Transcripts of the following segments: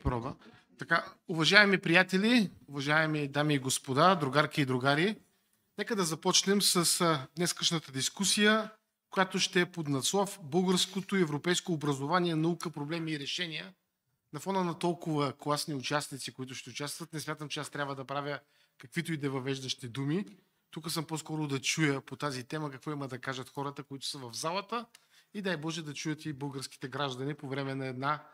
Проба. Така, уважаеми приятели, уважаеми дами и господа, другарки и другари, нека да започнем с днескашната дискусия, която ще е под надслов Българското и европейско образование, наука, проблеми и решения. На фона на толкова класни участници, които ще участват, не смятам, че аз трябва да правя каквито и да въвеждащи думи. Тук съм по-скоро да чуя по тази тема какво има да кажат хората, които са в залата, и дай Боже да чуят и българските граждани по време на една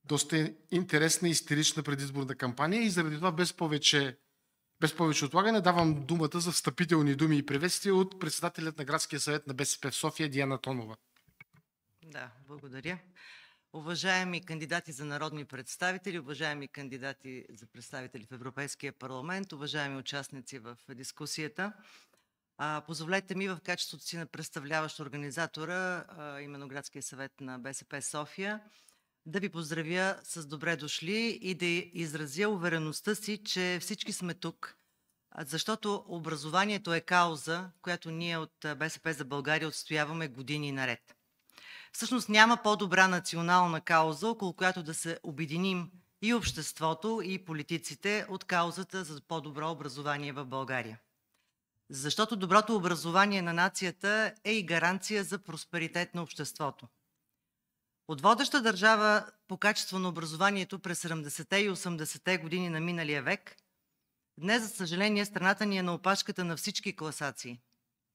доста интересна и истерична предизборна кампания. И заради това без повече отлагане давам думата за встъпителни думи и приветствия от председателят на Градския съвет на БСП в София Диана Тонова. Да, благодаря. Уважаеми кандидати за народни представители, уважаеми кандидати за представители в Европейския парламент, уважаеми участници в дискусията, позволете ми в качеството си на представляващ организатора, именно Градския съвет на БСП София, да ви поздравя с добре дошли и да изразя увереността си, че всички сме тук, защото образованието е кауза, която ние от БСП за България отстояваме години наред. Всъщност няма по-добра национална кауза, около която да се обединим и обществото, и политиците от каузата за по-добро образование в България. Защото доброто образование на нацията е и гаранция за просперитет на обществото. От водеща държава по качество на образованието през 70-те и 80-те години на миналия век, днес, за съжаление, страната ни е на опашката на всички класации.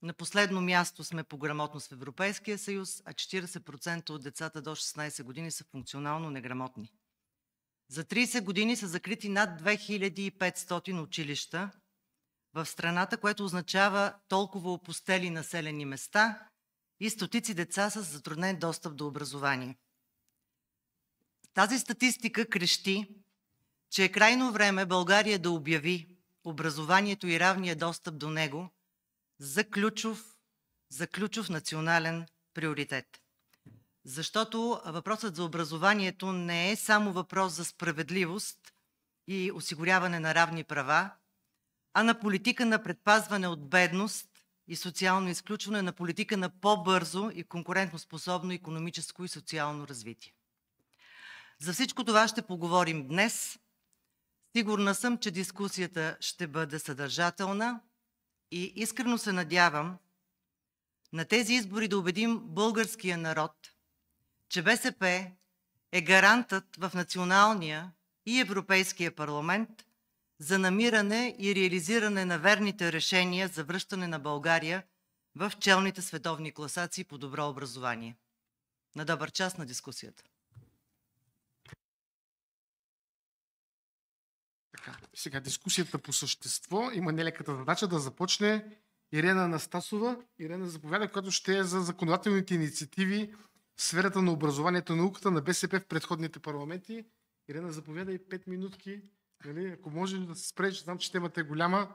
На последно място сме по грамотност в Европейския съюз, а 40% от децата до 16 години са функционално неграмотни. За 30 години са закрити над 2500 училища в страната, което означава толкова опустели населени места и стотици деца с затруднен достъп до образование. Тази статистика крещи, че е крайно време България да обяви образованието и равния достъп до него за ключов национален приоритет. Защото въпросът за образованието не е само въпрос за справедливост и осигуряване на равни права, а на политика на предпазване от бедност и социално изключване, на политика на по-бързо и конкурентоспособно икономическо и социално развитие. За всичко това ще поговорим днес. Сигурна съм, че дискусията ще бъде съдържателна и искрено се надявам на тези избори да убедим българския народ, че БСП е гарантът в националния и Европейския парламент за намиране и реализиране на верните решения за връщане на България в челните световни класации по добро образование. На добър час на дискусията. Така, сега дискусията по същество има нелеката задача да започне Ирена Анастасова. Ирена, заповяда, която ще е за законодателните инициативи в сферата на образованието и науката на БСП в предходните парламенти. Ирена, заповяда и 5 минутки. Нали? Ако може да се спреш, знам, че темата е голяма.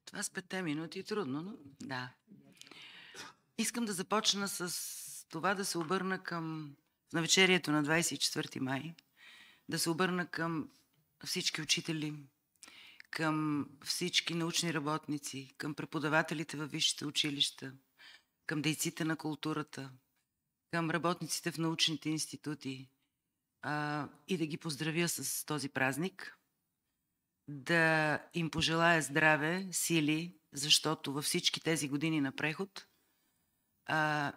Това с 5 минути е трудно, но да. Искам да започна с това да се обърна към навечерието на 24 май, да се обърна към всички учители, към всички научни работници, към преподавателите във висшите училища, към дейците на културата, към работниците в научните институти и да ги поздравя с този празник, да им пожелая здраве, сили, защото във всички тези години на преход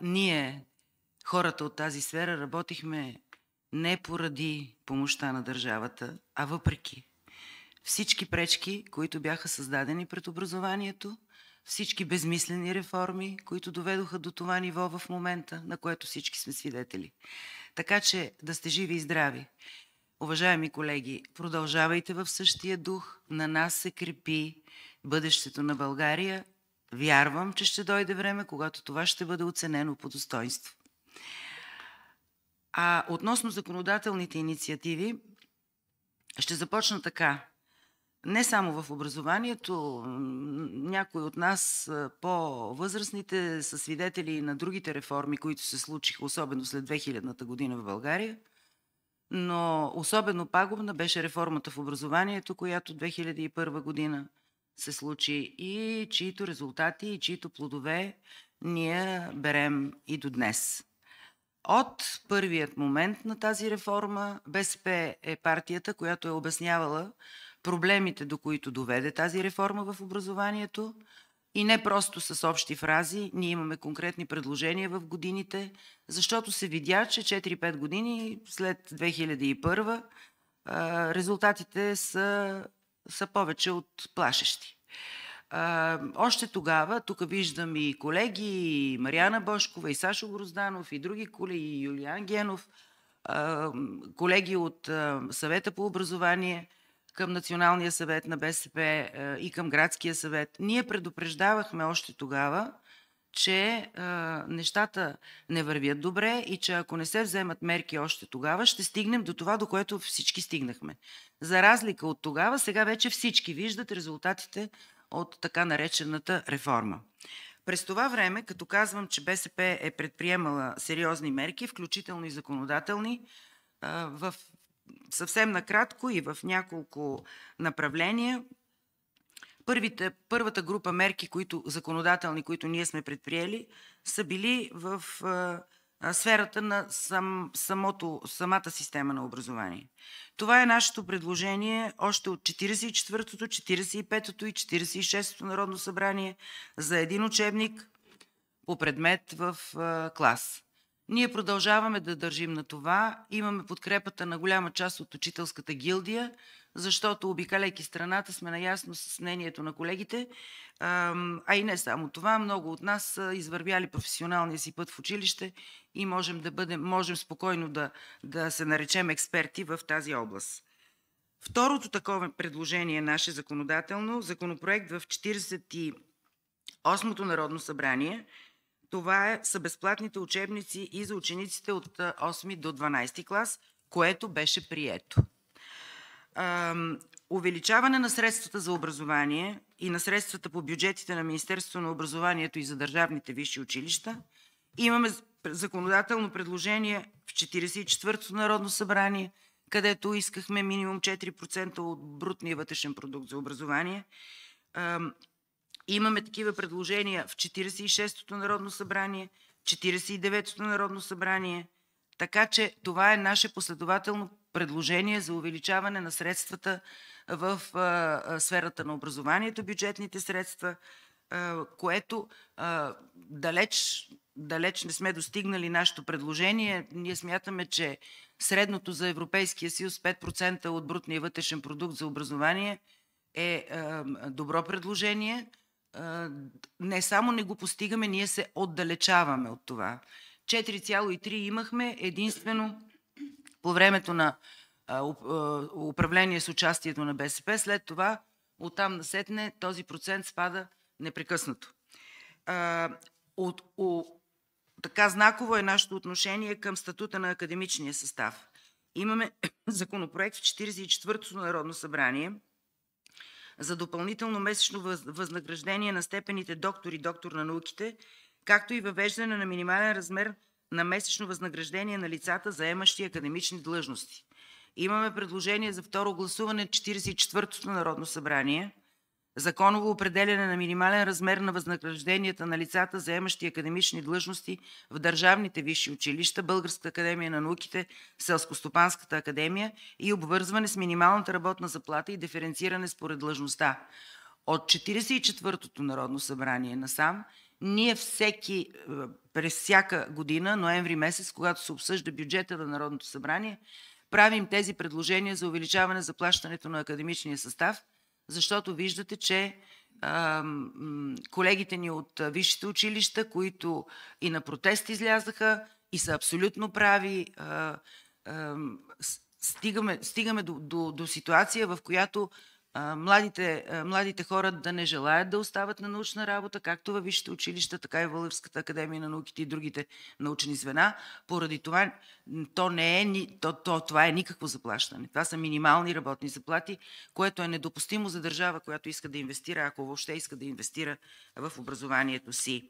ние, хората от тази сфера, работихме не поради помощта на държавата, а въпреки всички пречки, които бяха създадени пред образованието, всички безмислени реформи, които доведоха до това ниво в момента, на което всички сме свидетели. Така че да сте живи и здрави. Уважаеми колеги, продължавайте в същия дух. На нас се крепи бъдещето на България. Вярвам, че ще дойде време, когато това ще бъде оценено по достоинство. Относно законодателните инициативи, ще започна така. Не само в образованието, някои от нас, по-възрастните, са свидетели на другите реформи, които се случиха, особено след 2000-та година в България, но особено пагубна беше реформата в образованието, която 2001 година се случи и чието резултати и чието плодове ние берем и до днес. От първият момент на тази реформа БСП е партията, която е обяснявала проблемите, до които доведе тази реформа в образованието, и не просто с общи фрази. Ние имаме конкретни предложения в годините, защото се видя, че 4-5 години след 2001 резултатите са повече от плашещи. Още тогава, тук виждам и колеги, и Мариана Божкова, и Сашо Грозданов, и други колеги, и Юлиан Генов, колеги от Съвета по образование към Националния съвет на БСП и към Градския съвет. Ние предупреждавахме още тогава, че нещата не вървят добре и че ако не се вземат мерки още тогава, ще стигнем до това, до което всички стигнахме. За разлика от тогава, сега вече всички виждат резултатите от така наречената реформа. През това време, като казвам, че БСП е предприемала сериозни мерки, включително и законодателни, в съвсем накратко и в няколко направления. Първата група мерки, законодателни, които ние сме предприели, са били в сферата на самата система на образование. Това е нашето предложение още от 44-тото, 45-тото и 46-тото Народно събрание за един учебник по предмет в клас. Ние продължаваме да държим на това. Имаме подкрепата на голяма част от учителската гилдия, защото обикаляйки страната сме наясно с мнението на колегите, а и не само това. Много от нас са извървяли професионалния си път в училище и можем спокойно да се наречем експерти в тази област. Второто такова предложение наше законодателно, законопроект в 48-то Народно събрание, това са безплатните учебници и за учениците от 8 до 12 клас, което беше прието. Увеличаване на средствата за образование и на средствата по бюджетите на Министерството на образованието и за държавните висши училища. Имаме законодателно предложение в 44-то Народно събрание, където искахме минимум 4% от брутния вътрешен продукт за образование. Имаме такива предложения в 46-то Народно събрание, 49-то Народно събрание, така че това е наше последователно предложение за увеличаване на средствата в сферата на образованието, бюджетните средства, което далеч не сме достигнали нашето предложение. Ние смятаме, че средното за Европейския съюз 5% от брутния вътрешен продукт за образование е добро предложение. Не само не го постигаме, ние се отдалечаваме от това. 4,3 имахме единствено по времето на управление с участието на БСП. След това оттам насетне този процент спада непрекъснато. Така знаково е нашето отношение към статута на академичния състав. Имаме законопроект в 44-то Народно събрание за допълнително месечно възнаграждение на степените доктор и доктор на науките, както и въвеждане на минимален размер на месечно възнаграждение на лицата, заемащи академични длъжности. Имаме предложение за второ гласуване в 44-то Народно събрание, законово определяне на минимален размер на възнагражденията на лицата, заемащи академични длъжности в държавните висши училища, Българската академия на науките, Селскостопанската академия и обвързване с минималната работна заплата и диференциране според длъжността. От 44-то Народно събрание насам, ние през всяка година, ноември месец, когато се обсъжда бюджета на Народното събрание, правим тези предложения за увеличаване заплащането на академичния състав, защото виждате, че колегите ни от висшите училища, които и на протест излязаха и са абсолютно прави, стигаме до ситуация, в която младите хора да не желаят да остават на научна работа, както във висшите училища, така и в Българската академия на науките и другите научни звена. Поради това това е никакво заплащане. Това са минимални работни заплати, което е недопустимо за държава, която иска да инвестира, ако въобще иска да инвестира в образованието си.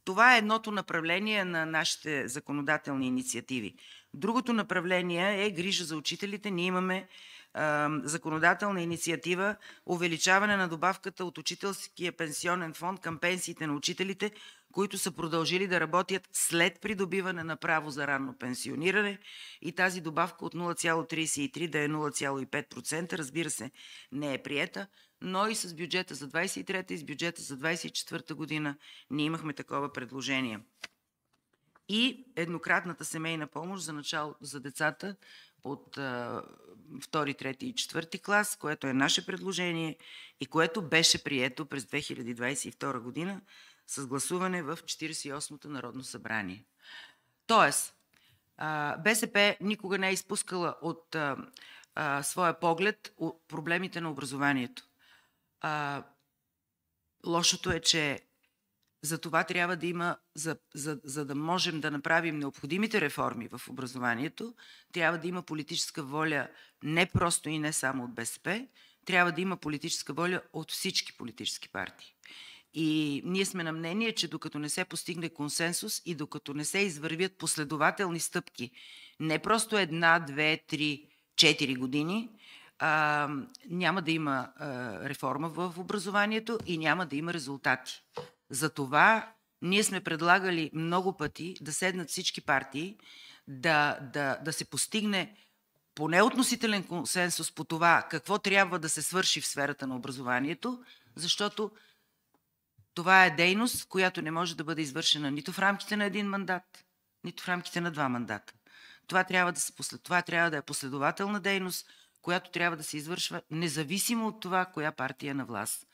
Това е едното направление на нашите законодателни инициативи. Другото направление е грижа за учителите. Ние имаме законодателна инициатива увеличаване на добавката от учителския пенсионен фонд към пенсиите на учителите, които са продължили да работят след придобиване на право за ранно пенсиониране, и тази добавка от 0,33 да е 0,5%. Разбира се, не е приета, но и с бюджета за 23-та и с бюджета за 24-та година ние имахме такова предложение. И еднократната семейна помощ за децата от 2, 3 и 4 клас, което е наше предложение и което беше прието през 2022 година с гласуване в 48-то Народно събрание. Тоест, БСП никога не е изпускала от своя поглед проблемите на образованието. Лошото е, че за това трябва да има, за да можем да направим необходимите реформи в образованието, трябва да има политическа воля не просто и не само от БСП, трябва да има политическа воля от всички политически партии. И ние сме на мнение, че докато не се постигне консенсус и докато не се извървят последователни стъпки, не просто 1, 2, 3, 4 години, няма да има реформа в образованието и няма да има резултати. Затова ние сме предлагали много пъти да седнат всички партии, да се постигне поне относителен консенсус по това какво трябва да се свърши в сферата на образованието, защото това е дейност, която не може да бъде извършена нито в рамките на един мандат, нито в рамките на 2 мандата. Това трябва да е последователна дейност, която трябва да се извършва независимо от това, коя партия е на власт.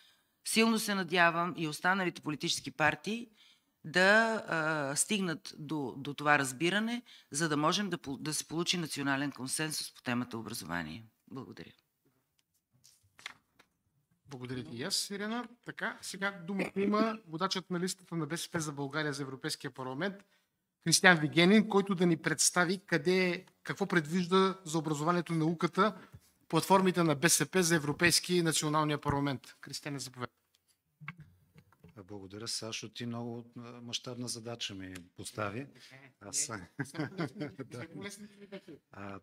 Силно се надявам и останалите политически партии да стигнат до това разбиране, за да можем да се получи национален консенсус по темата образование. Благодаря. Благодаря ти и аз, Ирена. Така, сега думата има водачът на листата на БСП за България за Европейския парламент Кристиан Вигенин, който да ни представи какво предвижда за образованието и науката платформите на БСП за Европейски и националния парламент. Кристиан, заповядай. Благодаря, Сашо. Ти много мащабна задача ми постави.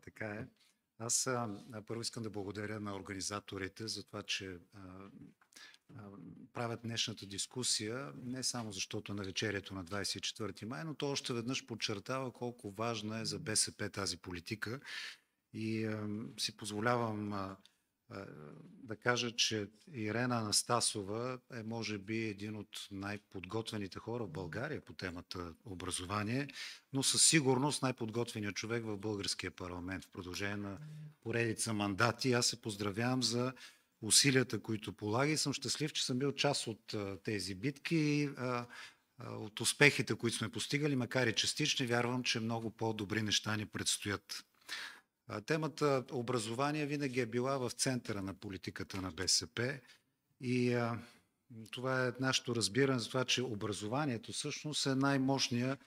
Така е. Аз първо искам да благодаря на организаторите за това, че правят днешната дискусия, не само защото на навечерието на 24 май, но то още веднъж подчертава колко важна е за БСП тази политика. И си позволявам да кажа, че Ирена Анастасова е може би един от най-подготвените хора в България по темата образование, но със сигурност най-подготвеният човек в българския парламент в продължение на поредица мандати. Аз се поздравявам за усилията, които полага и съм щастлив, че съм бил част от тези битки и от успехите, които сме постигали, макар и частични. Вярвам, че много по-добри неща ни предстоят. Темата образование винаги е била в центъра на политиката на БСП и това е нашето разбиране за това, че образованието всъщност е най-мощният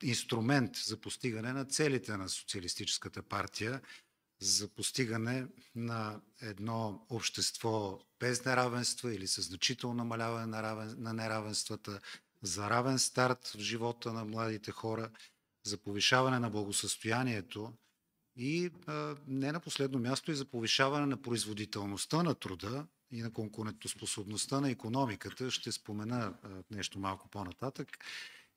инструмент за постигане на целите на Социалистическата партия, за постигане на едно общество без неравенства или със значително намаляване на неравенствата, за равен старт в живота на младите хора, за повишаване на благосъстоянието и не на последно място и за повишаване на производителността на труда и на конкурентоспособността на икономиката. Ще спомена нещо малко по-нататък.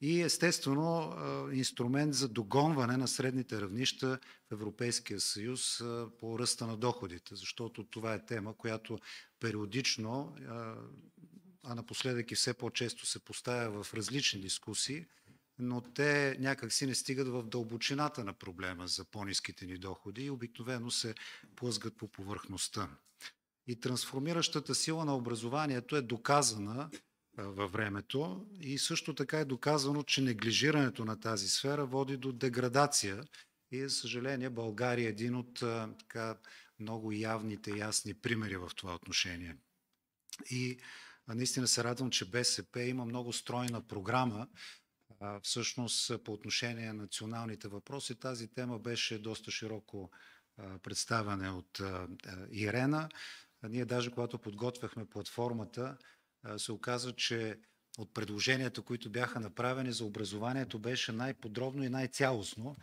И естествено инструмент за догонване на средните равнища в Европейския съюз по ръста на доходите, защото това е тема, която периодично, а напоследък и все по-често се поставя в различни дискусии, но те някак си не стигат в дълбочината на проблема за по-ниските ни доходи и обикновено се плъзгат по повърхността. И трансформиращата сила на образованието е доказана във времето и също така е доказано, че неглижирането на тази сфера води до деградация и, за съжаление, България е един от много явните и ясни примери в това отношение. И наистина се радвам, че БСП има много стройна програма. Всъщност по отношение на националните въпроси тази тема беше доста широко представена от Ирена. Ние даже когато подготвяхме платформата, се оказа, че от предложенията, които бяха направени за образованието, беше най-подробно и най-цялостно.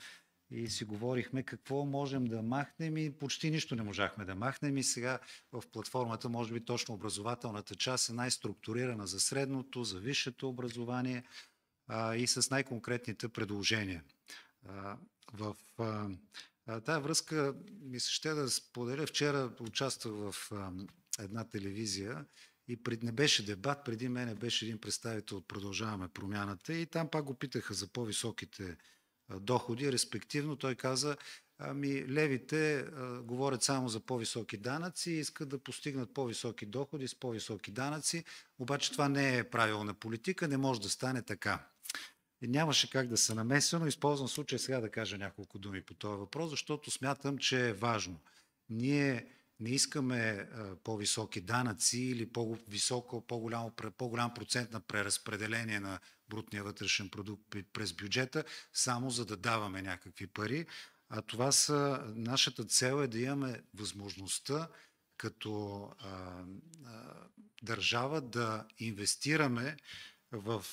и си говорихме какво можем да махнем и почти нищо не можахме да махнем и сега в платформата може би точно образователната част е най-структурирана за средното, за висшето образование и с най-конкретните предложения. В тая връзка ми се ще да споделя. Вчера участвах в една телевизия и не беше дебат, преди мене беше един представител от Продължаваме промяната и там пак го питаха за по-високите доходи, респективно той каза, левите говорят само за по-високи данъци и искат да постигнат по-високи доходи с по-високи данъци, обаче това не е правилна политика, не може да стане така. И нямаше как да се намеся, но използвам случая сега да кажа няколко думи по този въпрос, защото смятам, че е важно. Ние не искаме по-високи данъци или по-голям процент на преразпределение на брутния вътрешен продукт през бюджета, само за да даваме някакви пари. А това нашата цел е да имаме възможността като държава да инвестираме в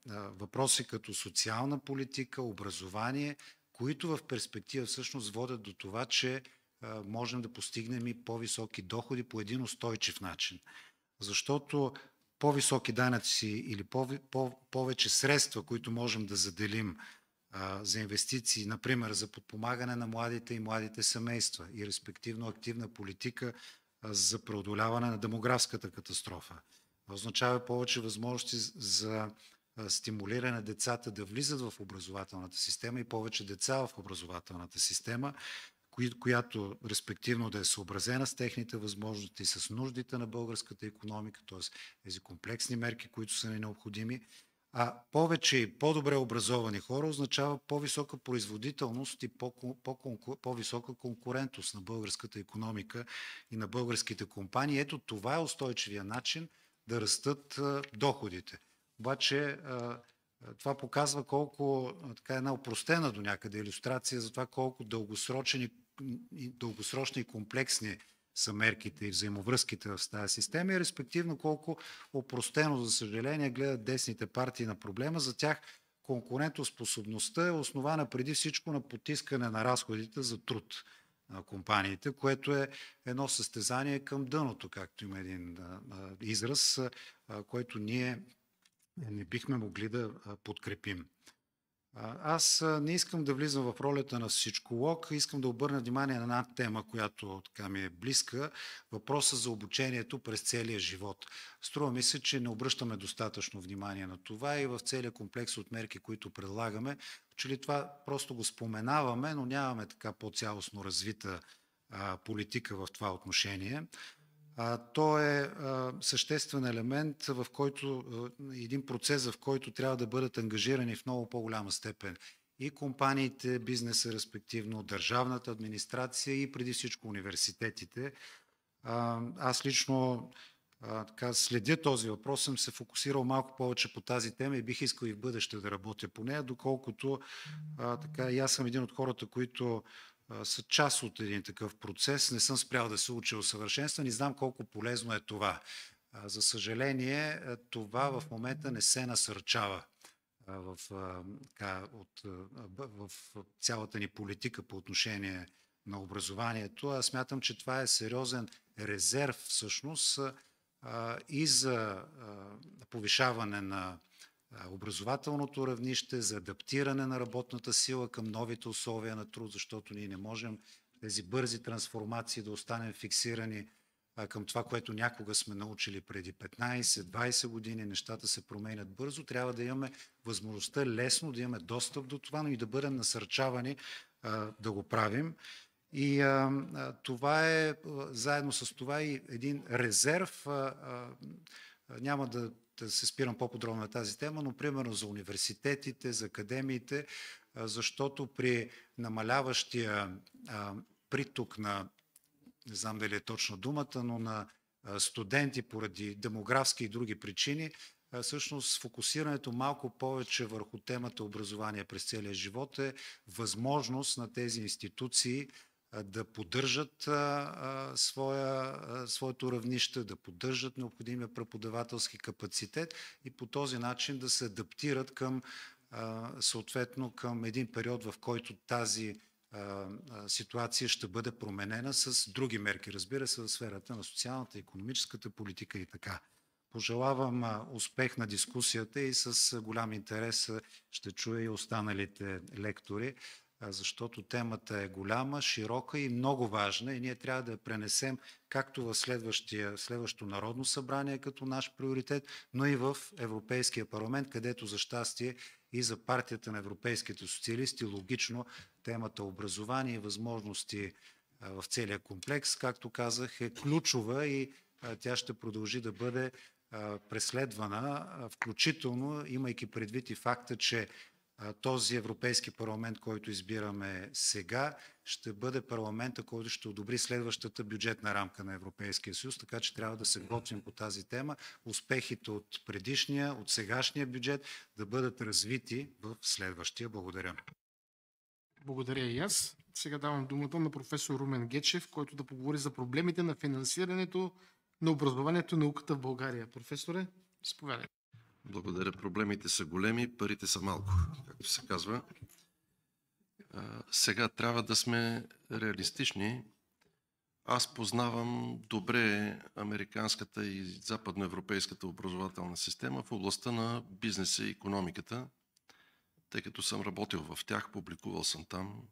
въпроси като социална политика, образование, които в перспектива всъщност водят до това, че можем да постигнем и по-високи доходи по един устойчив начин. Защото по-високи данъци или повече средства, които можем да заделим за инвестиции, например за подпомагане на младите и младите семейства и респективно активна политика за преодоляване на демографската катастрофа. Означава повече възможности за стимулиране на децата да влизат в образователната система и повече деца в образователната система, която респективно да е съобразена с техните възможности, с нуждите на българската икономика, т.е. тези комплексни мерки, които са ни необходими. А повече и по-добре образовани хора означава по-висока производителност и по-висока конкурентност на българската икономика и на българските компании. Ето това е устойчивия начин да растат доходите. Обаче това показва колко така една опростена до някъде илюстрация за това колко дългосрочни и комплексни са мерките и взаимовръзките в тази система и респективно колко опростено, за съжаление, гледат десните партии на проблема. За тях конкурентоспособността е основана преди всичко на потискане на разходите за труд на компаниите, което е едно състезание към дъното, както има един израз, който ние не бихме могли да подкрепим. Аз не искам да влизам в ролята на всичколог, искам да обърна внимание на една тема, която така ми е близка, въпроса за обучението през целия живот. Струва ми се, че не обръщаме достатъчно внимание на това и в целия комплекс от мерки, които предлагаме, че ли това просто го споменаваме, но нямаме така по-цялостно развита политика в това отношение. То е съществен елемент, в който един процес, в който трябва да бъдат ангажирани в много по-голяма степен и компаниите, бизнеса, респективно държавната администрация и преди всичко университетите. Аз лично така следя този въпрос, съм се фокусирал малко повече по тази тема и бих искал и в бъдеще да работя по нея, доколкото така и аз съм един от хората, които са част от един такъв процес. Не съм спрял да се уча усъвършенстван и знам колко полезно е това. За съжаление, това в момента не се насърчава в цялата ни политика по отношение на образованието. Аз смятам, че това е сериозен резерв всъщност и за повишаване на образователното равнище, за адаптиране на работната сила към новите условия на труд, защото ние не можем тези бързи трансформации да останем фиксирани към това, което някога сме научили преди 15-20 години. Нещата се променят бързо. Трябва да имаме възможността лесно да имаме достъп до това, но и да бъдем насърчавани да го правим. И това е, заедно с това и един резерв. Няма да се спирам по-подробно на тази тема, но примерно за университетите, за академиите, защото при намаляващия приток на, не знам дали е точно думата, но на студенти поради демографски и други причини, всъщност фокусирането малко повече върху темата образование през целия живот е възможност на тези институции да поддържат своето равнище, да поддържат необходимия преподавателски капацитет и по този начин да се адаптират към съответно към един период, в който тази ситуация ще бъде променена с други мерки, разбира се, в сферата на социалната, икономическата политика и така. Пожелавам успех на дискусията и с голям интерес ще чуя и останалите лектори, защото темата е голяма, широка и много важна и ние трябва да я пренесем както в следващото Народно събрание като наш приоритет, но и в Европейския парламент, където за щастие и за партията на европейските социалисти логично темата образование и възможности в целия комплекс, както казах, е ключова и тя ще продължи да бъде преследвана, включително имайки предвид и факта, че този Европейски парламент, който избираме сега, ще бъде парламента, който ще одобри следващата бюджетна рамка на Европейския съюз, така че трябва да се готвим по тази тема. Успехите от предишния, от сегашния бюджет да бъдат развити в следващия. Благодаря. Благодаря и аз. Сега давам думата на професор Румен Гечев, който да поговори за проблемите на финансирането на образованието и науката в България. Професоре, заповядайте. Благодаря. Проблемите са големи, парите са малко, както се казва. Сега трябва да сме реалистични. Аз познавам добре американската и западноевропейската образователна система в областта на бизнеса и икономиката, тъй като съм работил в тях, публикувал съм там.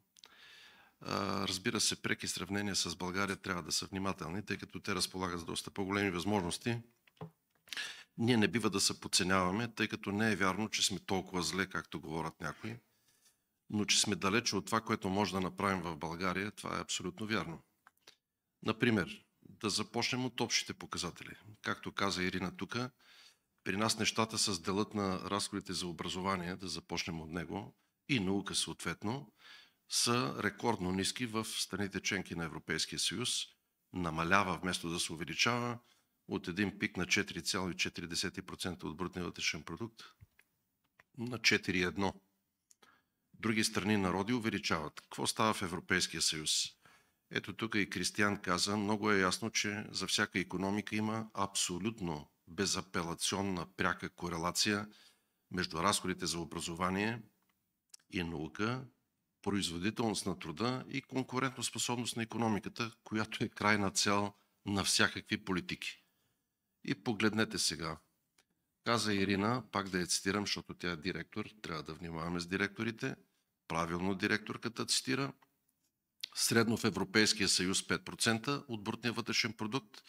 Разбира се, преки сравнения с България трябва да са внимателни, тъй като те разполагат с доста по-големи възможности. Ние не бива да се подценяваме, тъй като не е вярно, че сме толкова зле, както говорят някои, но че сме далече от това, което може да направим в България, това е абсолютно вярно. Например, да започнем от общите показатели. Както каза Ирина тук, при нас нещата с делът на разходите за образование, да започнем от него, и наука съответно, са рекордно ниски в страните членки на Европейския съюз. Намалява вместо да се увеличава от един пик на 4,4% от брутния вътрешен продукт на 4,1%. Други страни народи увеличават. Какво става в Европейския съюз? Ето тук и Кристиян каза, много е ясно, че за всяка икономика има абсолютно безапелационна пряка корелация между разходите за образование и наука, производителност на труда и конкурентоспособност на икономиката, която е крайна цел на всякакви политики. И погледнете сега. Каза Ирина, пак да я цитирам, защото тя е директор, трябва да внимаваме с директорите. Правилно директорката цитира. Средно в Европейския съюз 5% от брутния вътрешен продукт.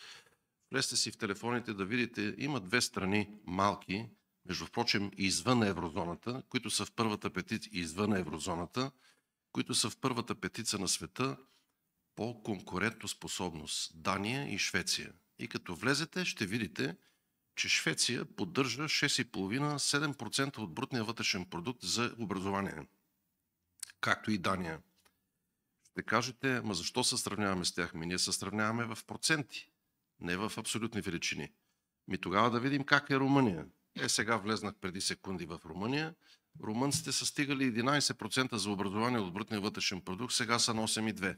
Влезте си в телефоните да видите, има две страни малки, между впрочем извън еврозоната, които са в първата петица извън еврозоната, които са в първата петица на света по конкурентоспособност. Дания и Швеция. И като влезете, ще видите, че Швеция поддържа 6,5-7% от брутния вътрешен продукт за образование. Както и Дания. Ще кажете, ама защо се сравняваме с тях? Ние се сравняваме в проценти, не в абсолютни величини. Тогава да видим как е Румъния. Сега влезнах преди секунди в Румъния. Румънците са стигали 11% за образование от брутния вътрешен продукт, сега са на 8,2%.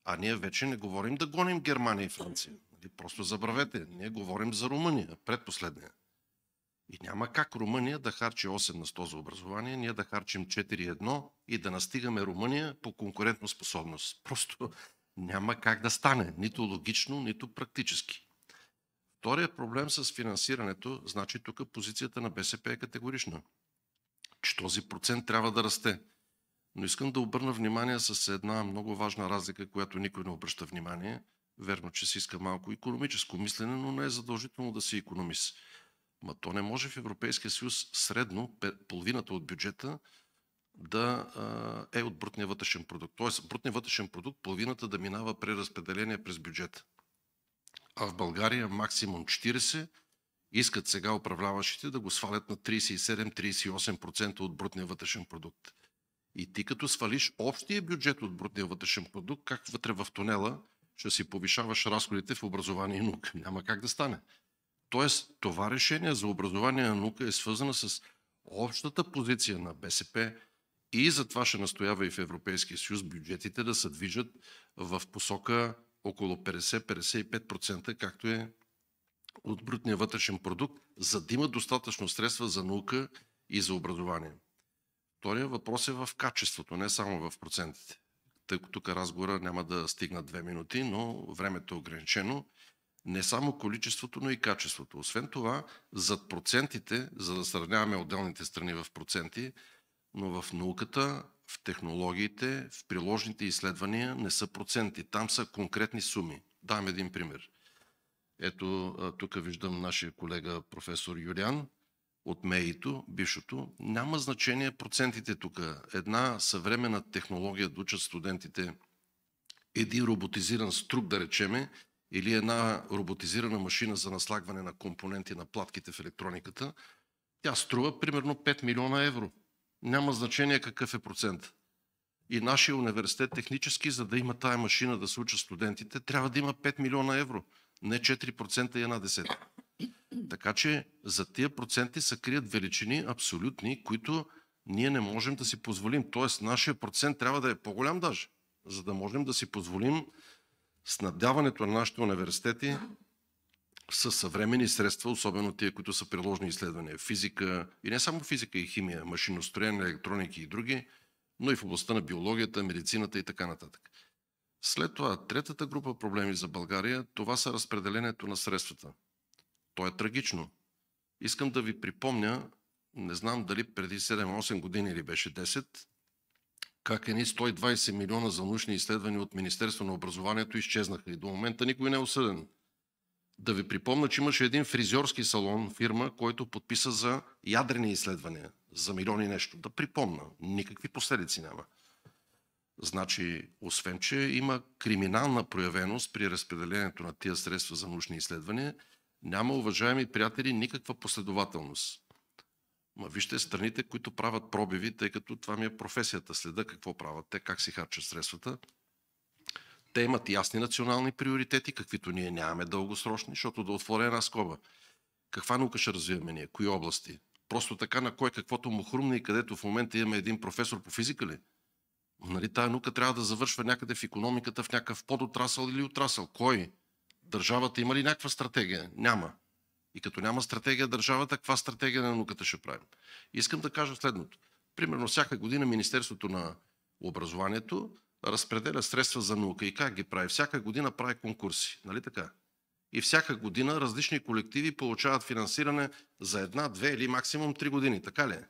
А ние вече не говорим да гоним Германия и Франция. Просто забравете, ние говорим за Румъния, предпоследния. И няма как Румъния да харчи 8 на 100 за образование, ние да харчим 4,1 и да настигаме Румъния по конкурентна способност. Просто няма как да стане, нито логично, нито практически. Вторият проблем с финансирането, значи тук позицията на БСП е категорична, че този процент трябва да расте. Но искам да обърна внимание с една много важна разлика, която никой не обръща внимание. Верно, че се иска малко икономическо мислене, но не е задължително да си икономист. То не може в Европейския съюз средно половината от бюджета да е от брутния вътрешен продукт. Тоест, брутния вътрешен продукт половината да минава преразпределение през бюджета. А в България максимум 40%, искат сега управляващите да го свалят на 37-38% от брутния вътрешен продукт. И ти като свалиш общия бюджет от брутния вътрешен продукт, как вътре в тунела ще си повишаваш разходите в образование и наука? Няма как да стане. Тоест, това решение за образование и наука е свързано с общата позиция на БСП и затова ще настоява и в Европейския съюз бюджетите да се движат в посока около 50-55%, както е от брутния вътрешен продукт, за да има достатъчно средства за наука и за образование. Втория въпрос е в качеството, не само в процентите. Тъй като тук разговора няма да стигна 2 минути, но времето е ограничено. Не само количеството, но и качеството. Освен това, зад процентите, за да сравняваме отделните страни в проценти, но в науката, в технологиите, в приложните изследвания не са проценти. Там са конкретни суми. Дам един пример. Ето, тук виждам нашия колега професор Юлиан от МЕИ-то, бившото. Няма значение процентите тук. Една съвременна технология да учат студентите един роботизиран струк, да речеме, или една роботизирана машина за наслагване на компоненти на платките в електрониката, тя струва примерно 5 милиона евро. Няма значение какъв е процент. И нашия университет технически, за да има тая машина да се учат студентите, трябва да има 5 милиона евро, не 4% и 1/10. Така че за тия проценти се крият величини абсолютни, които ние не можем да си позволим. Тоест нашия процент трябва да е по-голям даже, за да можем да си позволим снабдяването на нашите университети с съвременни средства, особено тия, които са приложни изследвания, физика и не само физика и химия, машиностроение, електроники и други, но и в областта на биологията, медицината и така нататък. След това, третата група проблеми за България, това са разпределението на средствата. То е трагично. Искам да ви припомня, не знам дали преди 7-8 години или беше 10, как едни 120 милиона за научни изследвания от Министерство на образованието изчезнаха и до момента никой не е осъден. Да ви припомня, че имаше един фризьорски салон, фирма, който подписа за ядрени изследвания, за милиони нещо. Да припомня, никакви последици няма. Значи, освен, че има криминална проявеност при разпределението на тия средства за научни изследвания, няма, уважаеми приятели, никаква последователност. Вижте страните, които правят пробиви, тъй като това ми е професията, следа какво правят, те как си харчат средствата. Те имат ясни национални приоритети, каквито ние нямаме дългосрочни, защото да отворя една скоба. Каква наука ще развиваме ние? Кои области? Просто така на кой каквото му хрумне и където в момента имаме един професор по физика ли? Нали, тая наука трябва да завършва някъде в икономиката, в някакъв подотрасъл или отрасъл. Кой? Държавата има ли някаква стратегия? Няма. И като няма стратегия държавата, каква стратегия на науката ще правим? Искам да кажа следното. Примерно всяка година Министерството на образованието разпределя средства за наука. И как ги прави? Всяка година прави конкурси. Нали така? И всяка година различни колективи получават финансиране за 1, 2 или максимум 3 години. Така ли е?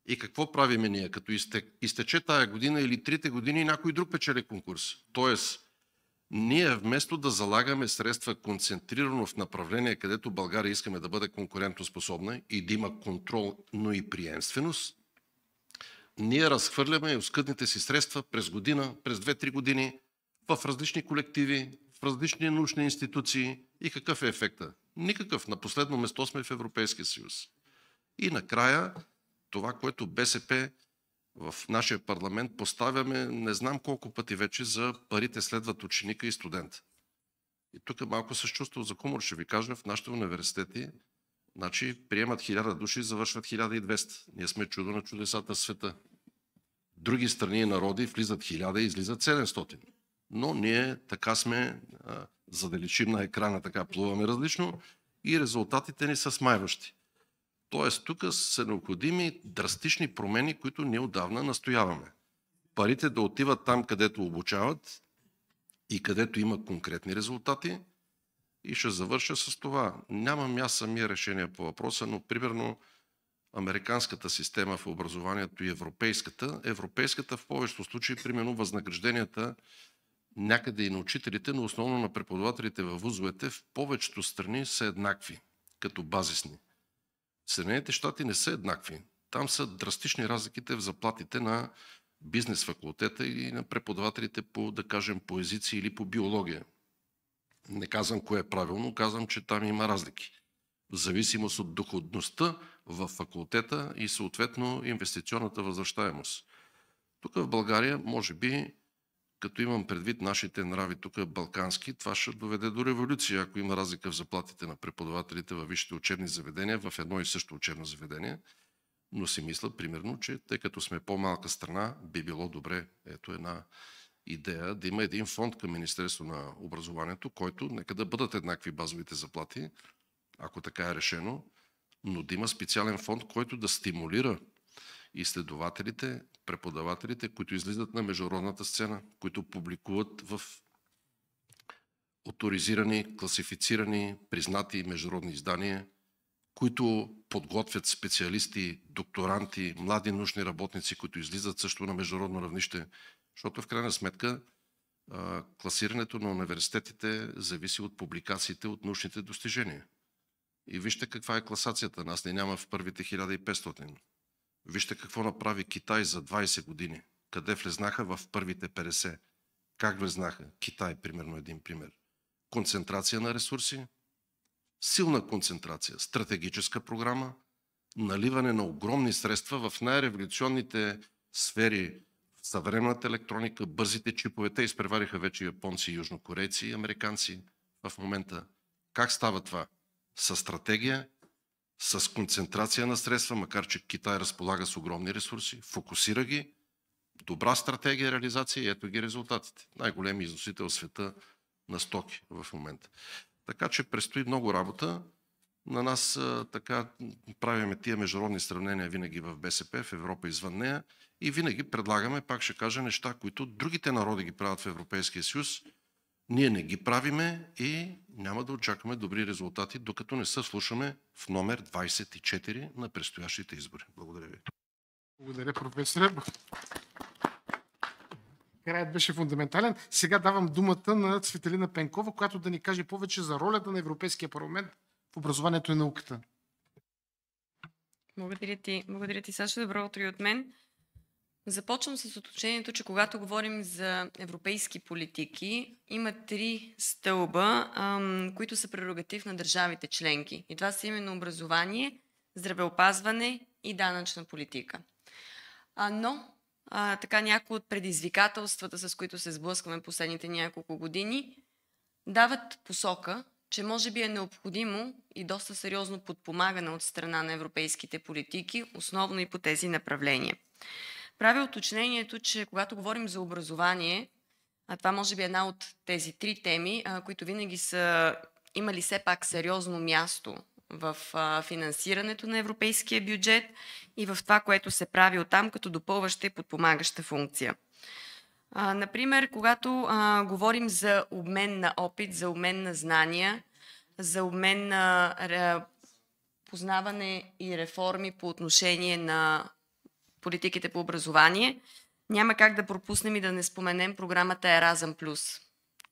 И какво правиме ние? Като изтече тая година или 3 години, някой друг печели конкурс. Тоест, ние вместо да залагаме средства концентрирано в направление, където България искаме да бъде конкурентоспособна и да има контрол, но и приемственост, ние разхвърляме оскъдните си средства през година, през 2-3 години в различни колективи, в различни научни институции. И какъв е ефекта? Никакъв. На последно место сме в Европейския съюз. И накрая това, което БСП в нашия парламент поставяме, не знам колко пъти вече, за парите следват ученика и студента. И тук малко с чувство за хумор ще ви кажа, в нашите университети, значи приемат 1000 души и завършват 1200. Ние сме чудо на чудесата в света. Други страни и народи влизат 1000 и излизат 700. Но ние така сме, за да личим на екрана, така плуваме различно и резултатите ни са смайващи. Тоест, тук са необходими драстични промени, които ние отдавна настояваме. Парите да отиват там, където обучават и където има конкретни резултати. И ще завърша с това. Нямам аз самия решение по въпроса, но примерно американската система в образованието и европейската в повечето случаи, примерно възнагражденията някъде и на учителите, но основно на преподавателите във вузовете, в повечето страни са еднакви, като базисни. Съединените щати не са еднакви. Там са драстични разликите в заплатите на бизнес факултета и на преподавателите по, да кажем, по езици или по биология. Не казвам кое е правилно, казвам, че там има разлики. В зависимост от доходността в факултета и съответно инвестиционната възвръщаемост. Тук в България, може би, като имам предвид нашите нрави тук балкански, това ще доведе до революция, ако има разлика в заплатите на преподавателите във висшите учебни заведения в едно и също учебно заведение. Но си мисля, примерно, че тъй като сме по-малка страна, би било добре, ето една идея, да има един фонд към Министерство на образованието, който нека да бъдат еднакви базовите заплати, ако така е решено, но да има специален фонд, който да стимулира изследователите, преподавателите, които излизат на международната сцена, които публикуват в оторизирани, класифицирани, признати международни издания, които подготвят специалисти, докторанти, млади научни работници, които излизат също на международно равнище, защото в крайна сметка класирането на университетите зависи от публикациите, от научните достижения. И вижте каква е класацията. Нас не няма в първите 1500. Вижте какво направи Китай за 20 години. Къде влезнаха в първите 50. Как влезнаха? Китай, примерно, един пример. Концентрация на ресурси, силна концентрация, стратегическа програма, наливане на огромни средства в най-революционните сфери, в съвременната електроника, бързите чипове. Те изпревариха вече японци, южнокорейци и американци в момента. Как става това? С стратегия, с концентрация на средства, макар че Китай разполага с огромни ресурси, фокусира ги, добра стратегия, реализация и ето ги резултатите. Най-големи износител в света на стоки в момента. Така че предстои много работа. На нас така правиме тия международни сравнения винаги в БСП, в Европа извън нея и винаги предлагаме, пак ще кажа, неща, които другите народи ги правят в Европейския съюз. Ние не ги правиме и няма да очакваме добри резултати, докато не се слушаме в номер 24 на предстоящите избори. Благодаря ви. Благодаря, професоре. Краят беше фундаментален. Сега давам думата на Цветелина Пенкова, която да ни каже повече за ролята на Европейския парламент в образованието и науката. Благодаря ти, Саша. Добро утро и от мен. Започвам с уточнението, че когато говорим за европейски политики, има 3 стълба, които са прерогатив на държавите членки. И това са именно образование, здравеопазване и данъчна политика. Но така някои от предизвикателствата, с които се сблъскваме последните няколко години, дават посока, че може би е необходимо и доста сериозно подпомагане от страна на европейските политики, основно и по тези направления. Правя уточнението, че когато говорим за образование, това може би е една от тези 3 теми, които винаги са имали все пак сериозно място в финансирането на европейския бюджет и в това, което се прави оттам като допълваща и подпомагаща функция. Например, когато говорим за обмен на опит, за обмен на знания, за обмен на познаване и реформи по отношение на политиките по образование, няма как да пропуснем и да не споменем програмата Еразъм+.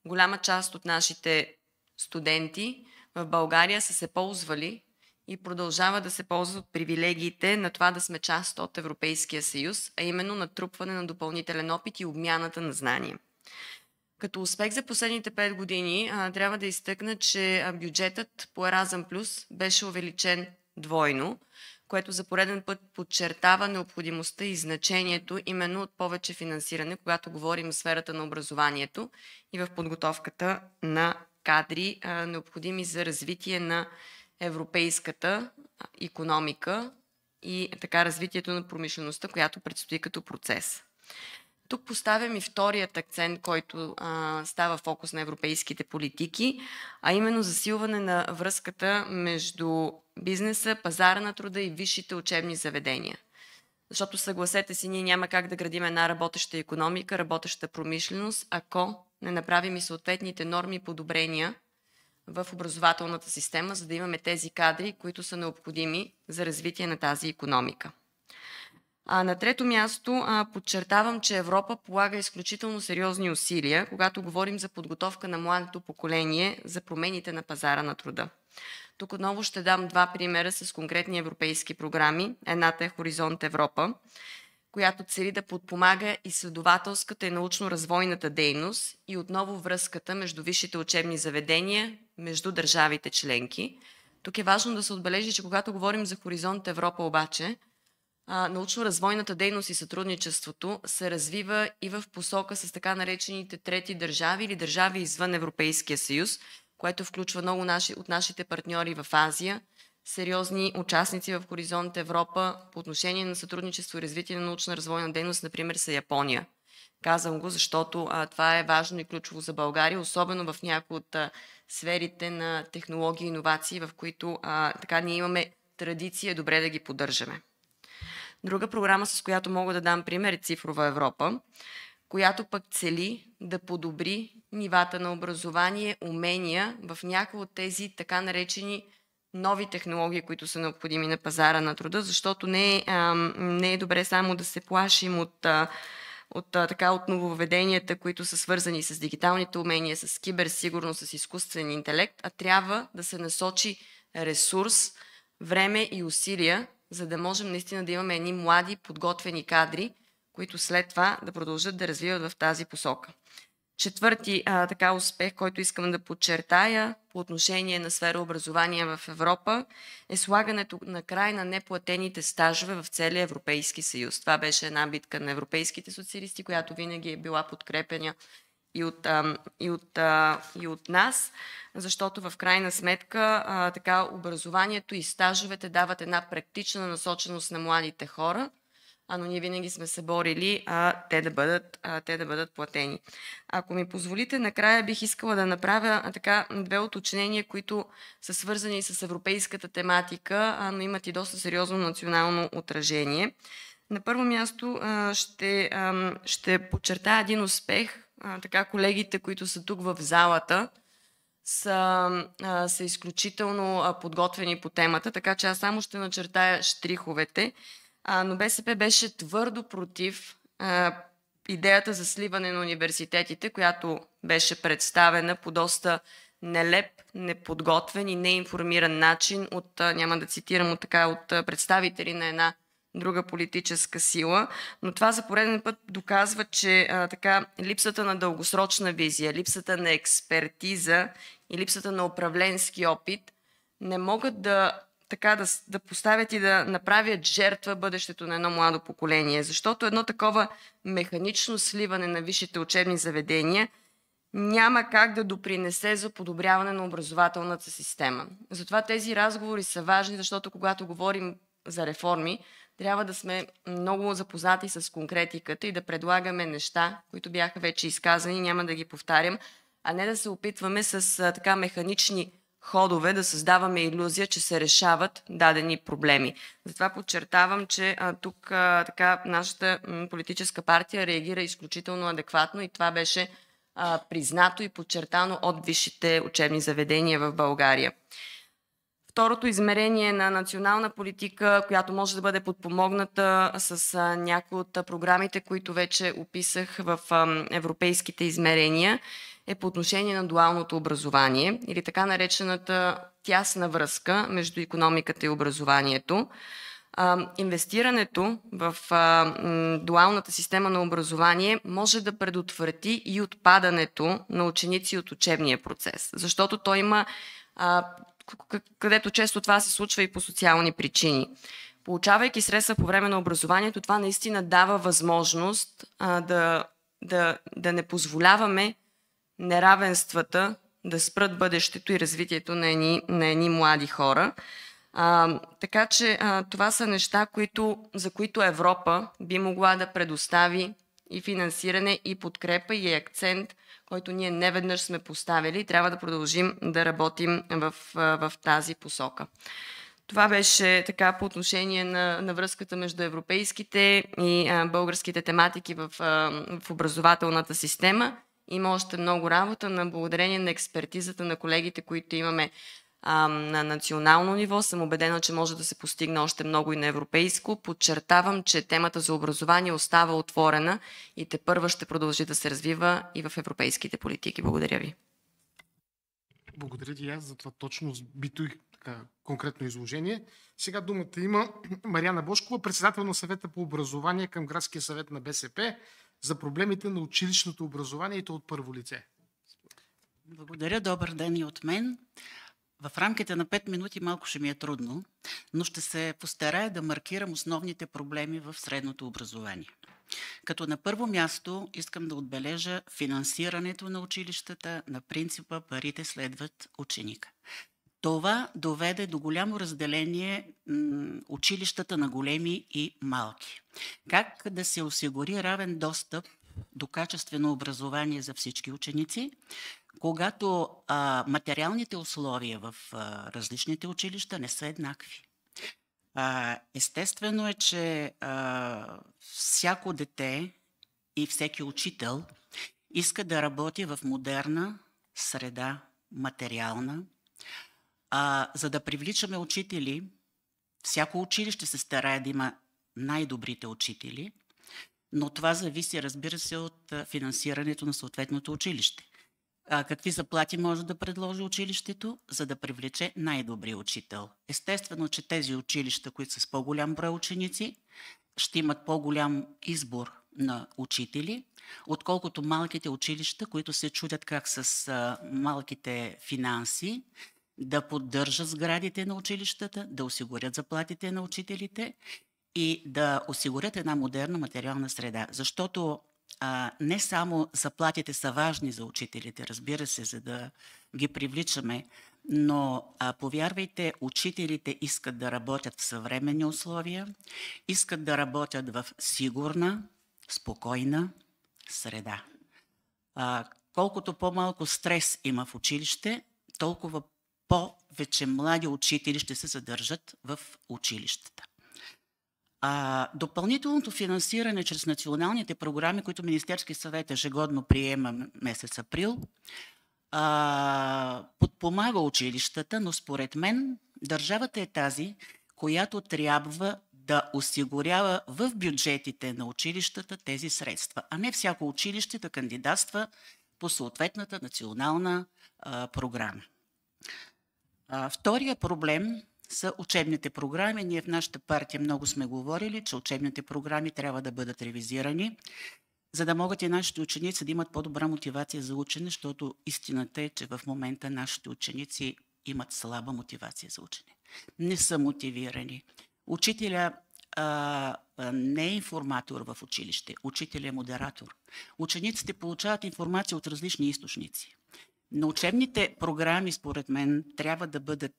Голяма част от нашите студенти в България са се ползвали и продължават да се ползват от привилегиите на това да сме част от Европейския съюз, а именно натрупване на допълнителен опит и обмяната на знания. Като успех за последните 5 години трябва да изтъкна, че бюджетът по Еразъм+ беше увеличен двойно, което за пореден път подчертава необходимостта и значението именно от повече финансиране, когато говорим в сферата на образованието и в подготовката на кадри, необходими за развитие на европейската икономика и така развитието на промишлеността, която предстои като процес. Тук поставям и вторият акцент, който става фокус на европейските политики, а именно засилване на връзката между бизнеса, пазара на труда и висшите учебни заведения. Защото съгласете си, ние няма как да градим една работеща икономика, работеща промишленост, ако не направим и съответните норми и подобрения в образователната система, за да имаме тези кадри, които са необходими за развитие на тази икономика. На трето място подчертавам, че Европа полага изключително сериозни усилия, когато говорим за подготовка на младото поколение за промените на пазара на труда. Тук отново ще дам 2 примера с конкретни европейски програми. Едната е Хоризонт Европа, която цели да подпомага изследователската и научно-развойната дейност и отново връзката между висшите учебни заведения, между държавите членки. Тук е важно да се отбележи, че когато говорим за Хоризонт Европа обаче, научно-развойната дейност и сътрудничеството се развива и в посока с така наречените трети държави или държави извън Европейския съюз, което включва много от нашите партньори в Азия, сериозни участници в Хоризонт Европа по отношение на сътрудничество и развитие на научно-развойна дейност, например, са Япония. Казвам го, защото това е важно и ключово за България, особено в някои от сферите на технологии и иновации, в които така ние имаме традиция добре да ги поддържаме. Друга програма, с която мога да дам пример, е Цифрова Европа, която пък цели да подобри нивата на образование, умения в някои от тези така наречени нови технологии, които са необходими на пазара на труда, защото не е добре само да се плашим от нововведенията, които са свързани с дигиталните умения, с киберсигурност, с изкуствен интелект, а трябва да се насочи ресурс, време и усилия, за да можем наистина да имаме едни млади, подготвени кадри, които след това да продължат да развиват в тази посока. Четвърти успех, който искам да подчертая по отношение на сфера образование в Европа, е слагането на край на неплатените стажове в целия Европейски съюз. Това беше една битка на европейските социалисти, която винаги е била подкрепена и от нас, защото в крайна сметка образованието и стажовете дават една практична насоченост на младите хора, но ние винаги сме се борили те да бъдат платени. Ако ми позволите, накрая бих искала да направя две уточнения, които са свързани с европейската тематика, но имат и доста сериозно национално отражение. На първо място ще подчертая един успех. Колегите, които са тук в залата, са изключително подготвени по темата, така че аз само ще начертая щриховете. Но БСП беше твърдо против идеята за сливане на университетите, която беше представена по доста нелеп, неподготвен и неинформиран начин няма да цитирам, от представители на една друга политическа сила, но това за пореден път доказва, че липсата на дългосрочна визия, липсата на експертиза и липсата на управленски опит не могат да поставят и да направят жертва бъдещето на едно младо поколение. Защото едно такова механично сливане на висшите учебни заведения няма как да допринесе за подобряване на образователната система. Затова тези разговори са важни, защото когато говорим за реформи, трябва да сме много запознати с конкретиката и да предлагаме неща, които бяха вече изказани, няма да ги повтарям, а не да се опитваме с механични ходове да създаваме илюзия, че се решават дадени проблеми. Затова подчертавам, че тук нашата политическа партия реагира изключително адекватно и това беше признато и подчертано от висшите учебни заведения в България. Второто измерение на национална политика, която може да бъде подпомогната с някои от програмите, които вече описах в европейските измерения, е по отношение на дуалното образование или така наречената тясна връзка между икономиката и образованието. Инвестирането в дуалната система на образование може да предотврати и отпадането на ученици от учебния процес, защото той има, където често това се случва и по социални причини. Получавайки средства по време на образованието, това наистина дава възможност да не позволяваме неравенствата да спрат бъдещето и развитието на едни млади хора. Така че това са неща, за които Европа би могла да предостави и финансиране, и подкрепа, и акцент, който ние неведнъж сме поставили и трябва да продължим да работим в тази посока. Това беше по отношение на връзката между европейските и българските тематики в образователната система. Има още много работа, благодарение на експертизата на колегите, които имаме на национално ниво. Съм убедена, че може да се постигне още много и на европейско. Подчертавам, че темата за образование остава отворена и тепърва ще продължи да се развива и в европейските политики. Благодаря ви. Благодаря ти аз за това точно сбито и конкретно изложение. Сега думата има Мариана Божкова, председател на съвета по образование към Градския съвет на БСП за проблемите на училищното образование и то от първо лице. Благодаря, добър ден и от мен. В рамките на 5 минути малко ще ми е трудно, но ще се постарая да маркирам основните проблеми в средното образование. Като на първо място искам да отбележа финансирането на училищата на принципа парите следват ученика. Това доведе до голямо разделение училищата на големи и малки. Как да се осигури равен достъп до качествено образование за всички ученици, когато материалните условия в различните училища не са еднакви. Естествено е, че всяко дете и всеки учител иска да работи в модерна среда, материална. За да привличаме учители, всяко училище се старае да има най-добрите учители, но това зависи, разбира се, от финансирането на съответното училище. Какви заплати може да предложи училището, за да привлече най-добрия учител? Естествено, че тези училища, които са с по-голям брой ученици, ще имат по-голям избор на учители, отколкото малките училища, които се чудят как с малките финанси да поддържат сградите на училищата, да осигурят заплатите на учителите и да осигурят една модерна материална среда. Защото не само заплатите са важни за учителите, разбира се, за да ги привличаме, но повярвайте, учителите искат да работят в съвременни условия, искат да работят в сигурна, спокойна среда. Колкото по-малко стрес има в училище, толкова повече млади учители ще се задържат в училищата. Допълнителното финансиране чрез националните програми, които Министерски съвет ежегодно приема месец април, подпомага училищата, но според мен държавата е тази, която трябва да осигурява в бюджетите на училищата тези средства, а не всяко училище да кандидатства по съответната национална програма. Втория проблем са учебните програми. Ние в нашата партия много сме говорили, че учебните програми трябва да бъдат ревизирани, за да могат и нашите ученици да имат по-добра мотивация за учене, защото истината е, че в момента нашите ученици имат слаба мотивация за учене. Не са мотивирани. Учителя не е информатор в училище, учителя е модератор. Учениците получават информация от различни източници. Но учебните програми, според мен, трябва да бъдат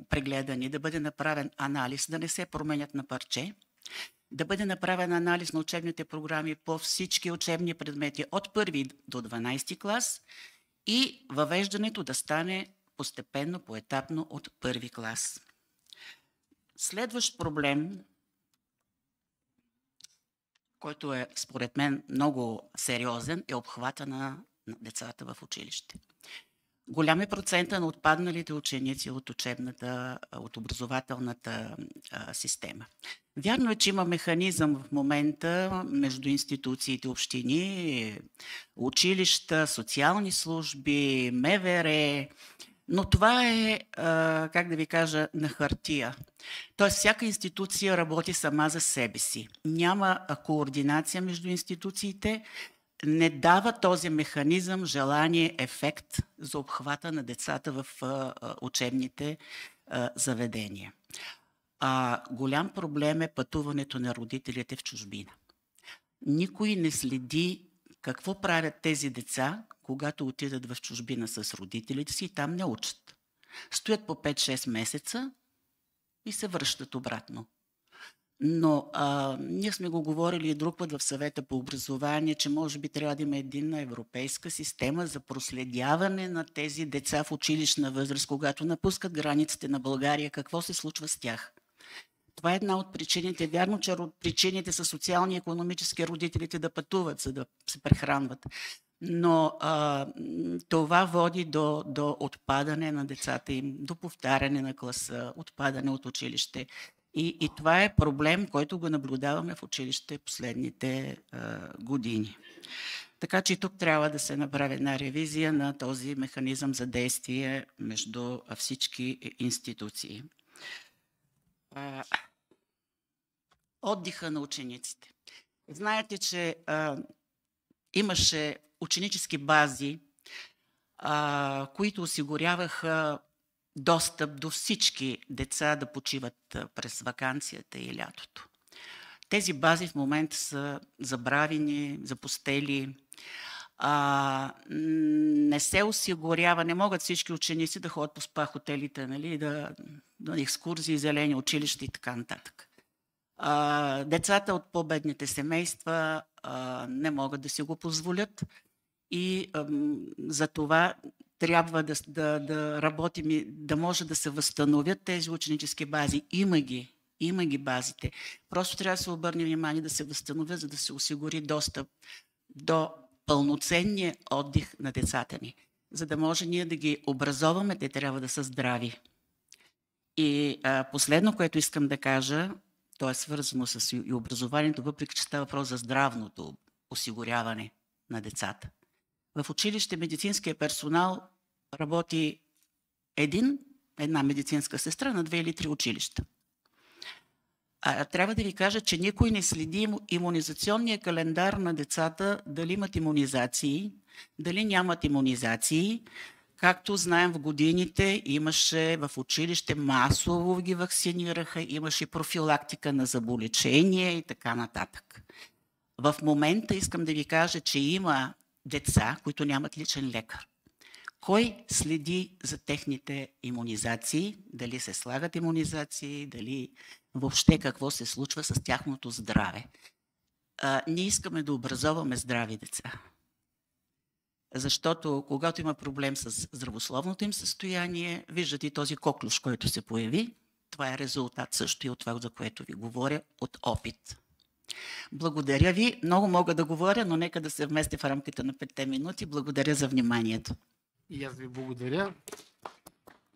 прегледани, да бъде направен анализ, да не се променят на парче, да бъде направен анализ на учебните програми по всички учебни предмети от 1 до 12 клас и въвеждането да стане постепенно, поетапно от 1 клас. Следващ проблем, който е според мен много сериозен, е обхвата на децата в училище. Голям е процента на отпадналите ученици от образователната система. Вярно е, че има механизъм в момента между институциите, общини, училища, социални служби, МВР, но това е, как да ви кажа, на хартия. Тоест, всяка институция работи сама за себе си. Няма координация между институциите, не дава този механизъм желание, ефект за обхвата на децата в учебните заведения. Голям проблем е пътуването на родителите в чужбина. Никой не следи какво правят тези деца, когато отидат в чужбина с родителите си и там не учат. Стоят по 5-6 месеца и се връщат обратно. Но ние сме го говорили и друг път в съвета по образование, че може би трябва да има единна европейска система за проследяване на тези деца в училищна възраст, когато напускат границите на България, какво се случва с тях. Това е една от причините. Вярно, че причините са социални и икономически, родителите да пътуват, за да се прехранват. Но това води до отпадане на децата им, до повтаряне на класа, отпадане от училище. И това е проблем, който го наблюдаваме в училище последните години. Така че тук трябва да се направи една ревизия на този механизъм за действие между всички институции. Отдиха на учениците. Знаете, че имаше ученически бази, които осигуряваха достъп до всички деца да почиват през ваканцията и лятото. Тези бази в момента са забравени, запустели. Не се осигурява, не могат всички ученици да ходят по спа хотелите, нали, да екскурзии, зелени училища и така нататък. Децата от по-бедните семейства не могат да си го позволят и за това трябва да работим и да може да се възстановят тези ученически бази. Има ги Има ги базите. Просто трябва да се обърне внимание да се възстанови, за да се осигури достъп до пълноценния отдих на децата ни. За да може ние да ги образоваме, те трябва да са здрави. И последно, което искам да кажа, то е свързано с и образованието, въпреки че става въпрос за здравното осигуряване на децата. В училище медицинския персонал работи една медицинска сестра на 2 или 3 училища. Трябва да ви кажа, че никой не следи имунизационния календар на децата, дали имат имунизации, дали нямат имунизации. Както знаем, в годините имаше в училище масово ги вакцинираха, имаше профилактика на заболечения и така нататък. В момента искам да ви кажа, че има деца, които нямат личен лекар. Кой следи за техните имунизации? Дали се слагат имунизации, дали въобще какво се случва с тяхното здраве? Ние искаме да образоваме здрави деца. Защото когато има проблем с здравословното им състояние, виждате и този коклюш, който се появи, това е резултат също и от това, за което ви говоря, от опит. Благодаря ви. Много мога да говоря, но нека да се вместя в рамките на 5 минути. Благодаря за вниманието. И аз ви благодаря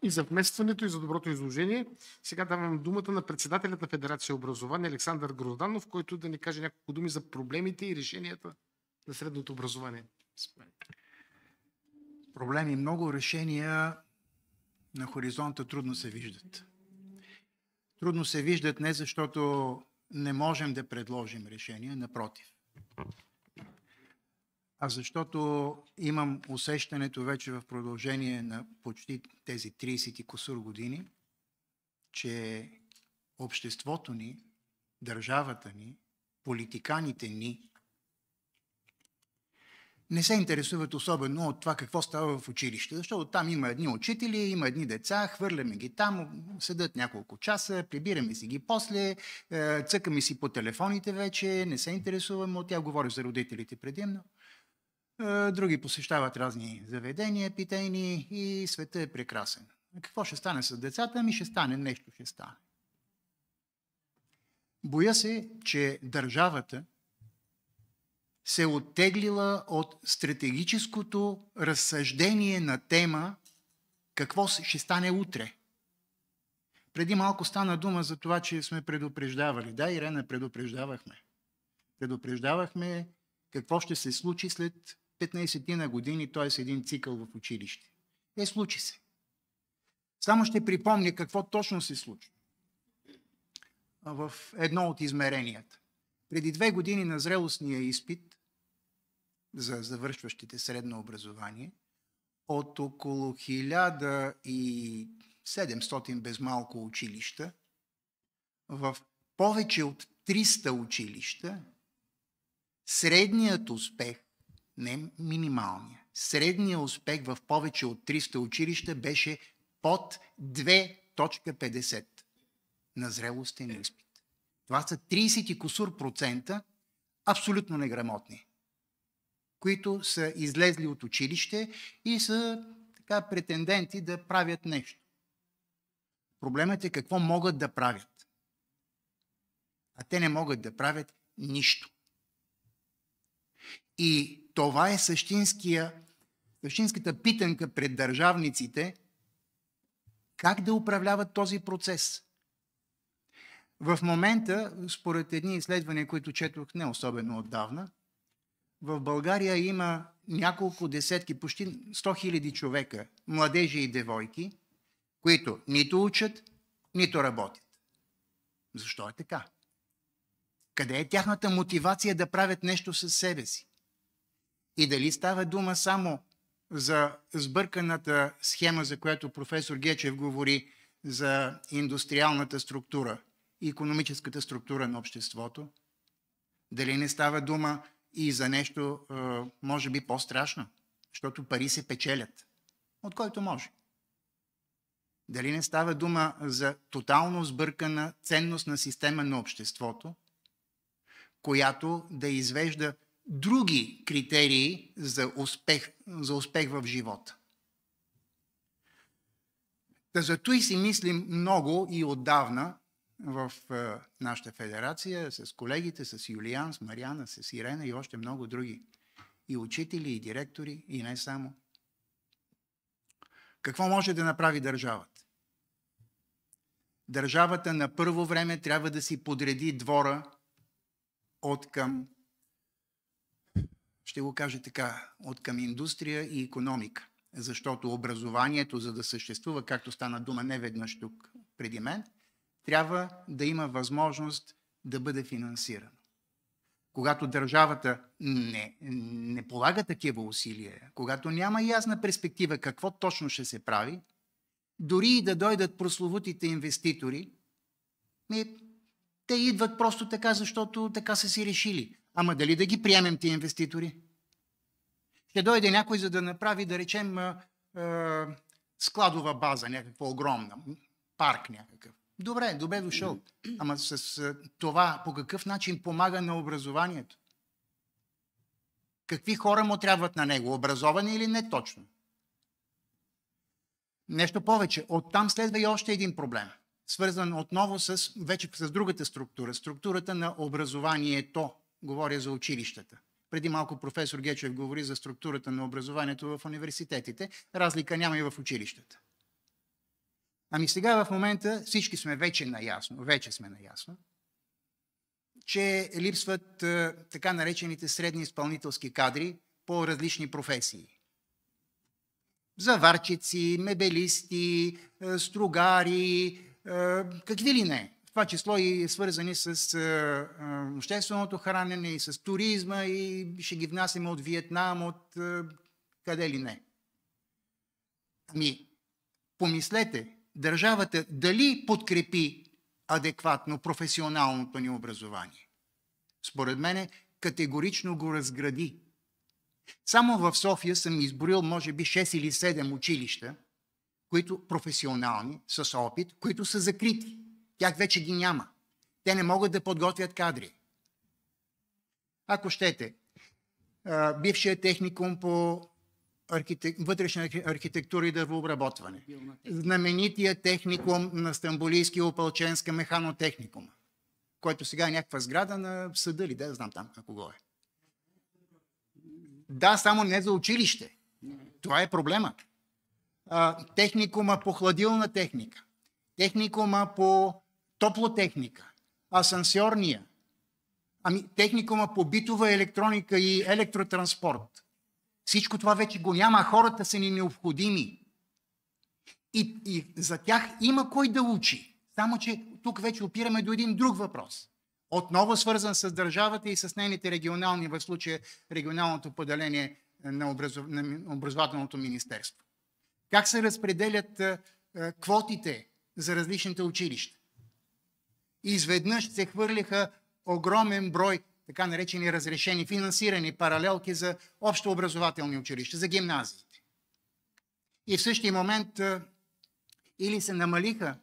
и за вместването, и за доброто изложение. Сега давам думата на председателят на Федерация образование Александър Грозданов, който да ни каже няколко думи за проблемите и решенията на средното образование. Проблеми много, решения на хоризонта трудно се виждат. Трудно се виждат не защото не можем да предложим решения, напротив. А защото имам усещането вече в продължение на почти тези 30 и кусур години, че обществото ни, държавата ни, политиканите ни не се интересуват особено от това какво става в училище, защото там има едни учители, има едни деца, хвърляме ги там, седат няколко часа, прибираме си ги после, цъкаме си по телефоните вече, не се интересуваме от тях, говоря за родителите предимно. Други посещават разни заведения, питейни и света е прекрасен. Какво ще стане с децата? Ами ще стане, нещо ще стане. Боя се, че държавата се оттеглила от стратегическото разсъждение на тема какво ще стане утре. Преди малко стана дума за това, че сме предупреждавали. Да, Ирена, предупреждавахме. Предупреждавахме какво ще се случи след 15 на години, т.е. един цикъл в училище. Случи се. Само ще припомня какво точно се случи в едно от измеренията. Преди 2 години на зрелостния изпит за завършващите средно образование от около 1700 без малко училища в повече от 300 училища средният успех, не минималния, средният успех в повече от 300 училища беше под 2.50 на зрелостен изпит. Това са 30 и кусур процента абсолютно неграмотни, които са излезли от училище и са така претенденти да правят нещо. Проблемът е какво могат да правят. А те не могат да правят нищо. И това е същинската питанка пред държавниците, как да управляват този процес. В момента, според едни изследвания, които четох не особено отдавна, в България има няколко десетки, почти 100 000 човека, младежи и девойки, които нито учат, нито работят. Защо е така? Къде е тяхната мотивация да правят нещо със себе си? И дали става дума само за сбърканата схема, за която професор Гечев говори, за индустриалната структура и икономическата структура на обществото? Дали не става дума и за нещо, може би, по-страшно, защото пари се печелят, от който може? Дали не става дума за тотално сбъркана ценностна система на обществото, която да извежда други критерии за успех в живота? Зато и си мислим много и отдавна в нашата федерация, с колегите, с Юлиан, с Мариана, с Ирена и още много други. И учители, и директори, и не само. Какво може да направи държавата? Държавата на първо време трябва да си подреди двора от към, ще го кажа така, от към индустрия и икономика. Защото образованието, за да съществува, както стана дума неведнъж тук преди мен, трябва да има възможност да бъде финансирано. Когато държавата не полага такива усилия, когато няма ясна перспектива какво точно ще се прави, дори и да дойдат прословутите инвеститори, те идват просто така, защото така са си решили. Ама дали да ги приемем тези инвеститори? Ще дойде някой, за да направи, да речем, складова база, някаква огромна, парк някакъв. Добре дошъл. Ама с това по какъв начин помага на образованието? Какви хора му трябват на него? Образовани или не точно? Нещо повече. Оттам следва и още един проблем. Свързан отново вече с другата структура. Структурата на образованието. Говоря за училищата. Преди малко професор Гечев говори за структурата на образованието в университетите. Разлика няма и в училищата. Ами сега в момента всички сме вече сме наясно, че липсват така наречените средни изпълнителски кадри по различни професии. Заварчици, мебелисти, стругари, какви ли не. В това число и свързани с общественото хранене и с туризма и ще ги внасяме от Виетнам, от къде ли не. Ами, помислете, държавата дали подкрепи адекватно професионалното ни образование? Според мен категорично го разгради. Само в София съм изброил може би 6 или 7 училища, които професионални, с опит, които са закрити. Тях вече ги няма. Те не могат да подготвят кадри. Ако щете, бившия техникум по вътрешна архитектура и дървообработване, знаменития техникум на Стамбулийския опълченска механотехникум, който сега е някаква сграда на съда ли, да знам там какво го е. Да, само не за училище. Това е проблема. Техникума по хладилна техника, техникума по топлотехника, асансьорния, техникума по битова електроника и електротранспорт. Всичко това вече го няма, а хората са ни необходими. И за тях има кой да учи. Само че тук вече опираме до един друг въпрос. Отново свързан с държавата и с нейните регионални, в случая регионалното поделение на образователното министерство. Как се разпределят квотите за различните училища? Изведнъж се хвърлиха огромен брой така наречени разрешени, финансирани паралелки за общообразователни училища, за гимназиите. И в същия момент или се намалиха,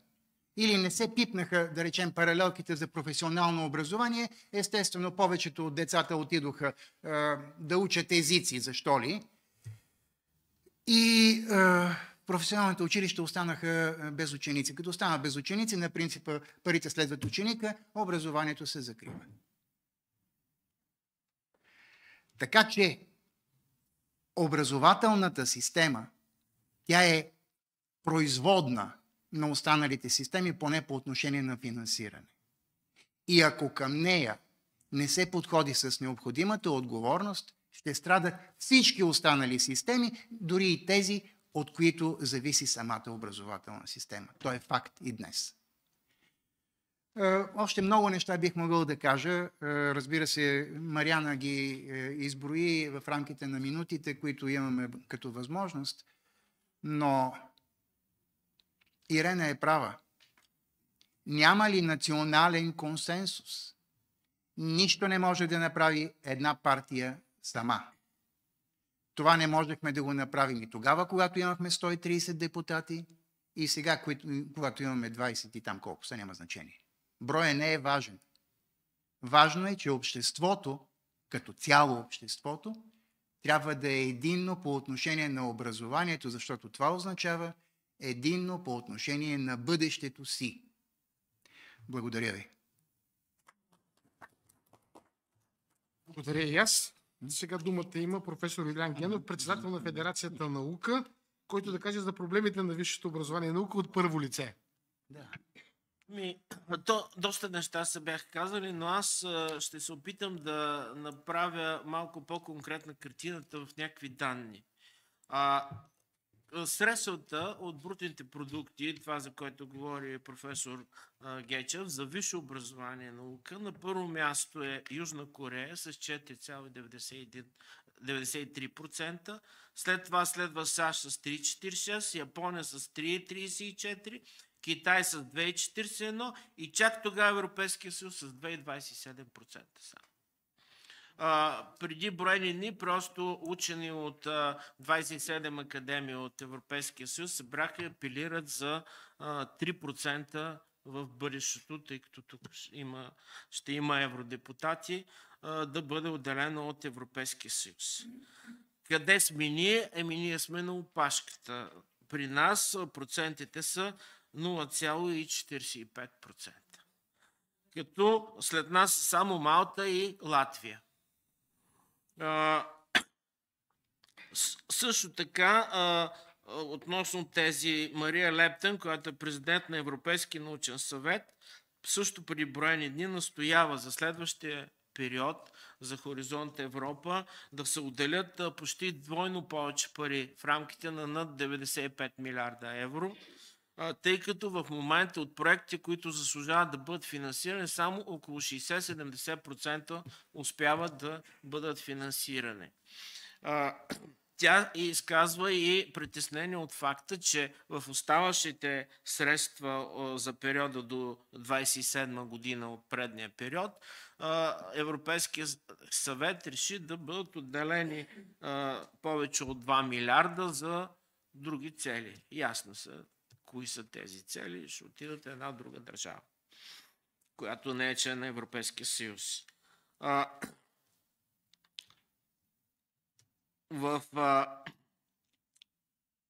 или не се пипнаха, да речем, паралелките за професионално образование. Естествено, повечето от децата отидоха да учат езици, защо ли. И професионалните училища останаха без ученици. Като останат без ученици, на принципа парите следват ученика, образованието се закрива. Така че образователната система, тя е производна на останалите системи, поне по отношение на финансиране. И ако към нея не се подходи с необходимата отговорност, ще страдат всички останали системи, дори и тези, от които зависи самата образователна система. То е факт и днес. Още много неща бих могъл да кажа. Разбира се, Мариана ги изброи в рамките на минутите, които имаме като възможност, но Ирена е права. Няма ли национален консенсус? Нищо не може да направи една партия сама. Това не можехме да го направим и тогава, когато имахме 130 депутати, и сега, когато имаме 20 и там колко са, няма значение. Броя не е важен. Важно е, че обществото, като цяло обществото, трябва да е единно по отношение на образованието, защото това означава единно по отношение на бъдещето си. Благодаря ви. Благодаря и аз. Сега думата има професор Илян Генов, председател на Федерацията на наука, който да каже за проблемите на висшето образование и наука от първо лице. Доста неща се бяха казали, но аз ще се опитам да направя малко по-конкретна картината в някакви данни. Средствата от брутните продукти, това за което говори професор Гечев, за висше образование и наука, на първо място е Южна Корея с 4,93%, след това следва САЩ с 3,46%, Япония с 3,34%, Китай с 2,41% и чак тогава Европейския съюз с 2,27% само. Преди броени дни просто учени от 27 академии от Европейския съюз се браха и апелират за 3% в бъдещето, тъй като тук ще има евродепутати, да бъде отделено от Европейския съюз. Къде сме ние? Ние сме на опашката. При нас процентите са 0,45%. Като след нас са само Малта и Латвия. Също така, относно тези Мария Лептън, която е президент на Европейския научен съвет, също преди броени дни настоява за следващия период за Хоризонт Европа да се отделят почти двойно повече пари в рамките на над 95 милиарда евро, тъй като в момента от проекти, които заслужават да бъдат финансирани, само около 60-70% успяват да бъдат финансирани. Тя изказва и притеснение от факта, че в оставащите средства за периода до 27 година от предния период, Европейския съвет реши да бъдат отделени повече от 2 милиарда за други цели. Ясно са кои са тези цели, ще отидат една друга държава, която не е член на Европейския съюз.